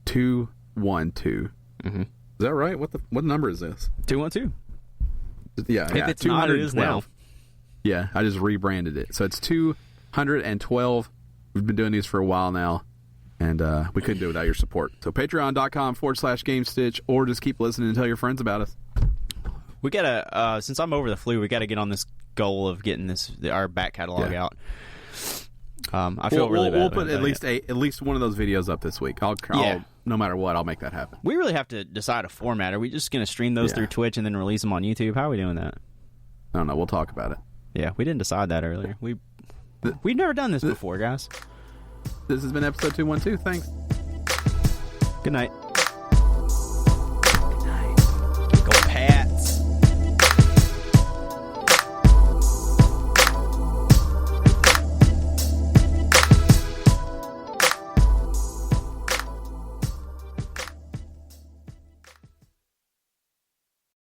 212. Is that right? What number is this? 212. Yeah. If it's not, it is now. Yeah, I just rebranded it. So it's 212. We've been doing these for a while now, and we couldn't do it without your support. So patreon.com/GameStitch, or just keep listening and tell your friends about us. We gotta, since I'm over the flu, we gotta get on this goal of getting our back catalog out. I feel really bad. We'll put at least one of those videos up this week. I'll no matter what, I'll make that happen. We really have to decide a format. Are we just gonna stream those through Twitch and then release them on YouTube? How are we doing that? I don't know. We'll talk about it. Yeah, we didn't decide that earlier. We've never done this before, guys. This has been episode 212. Thanks. Good night.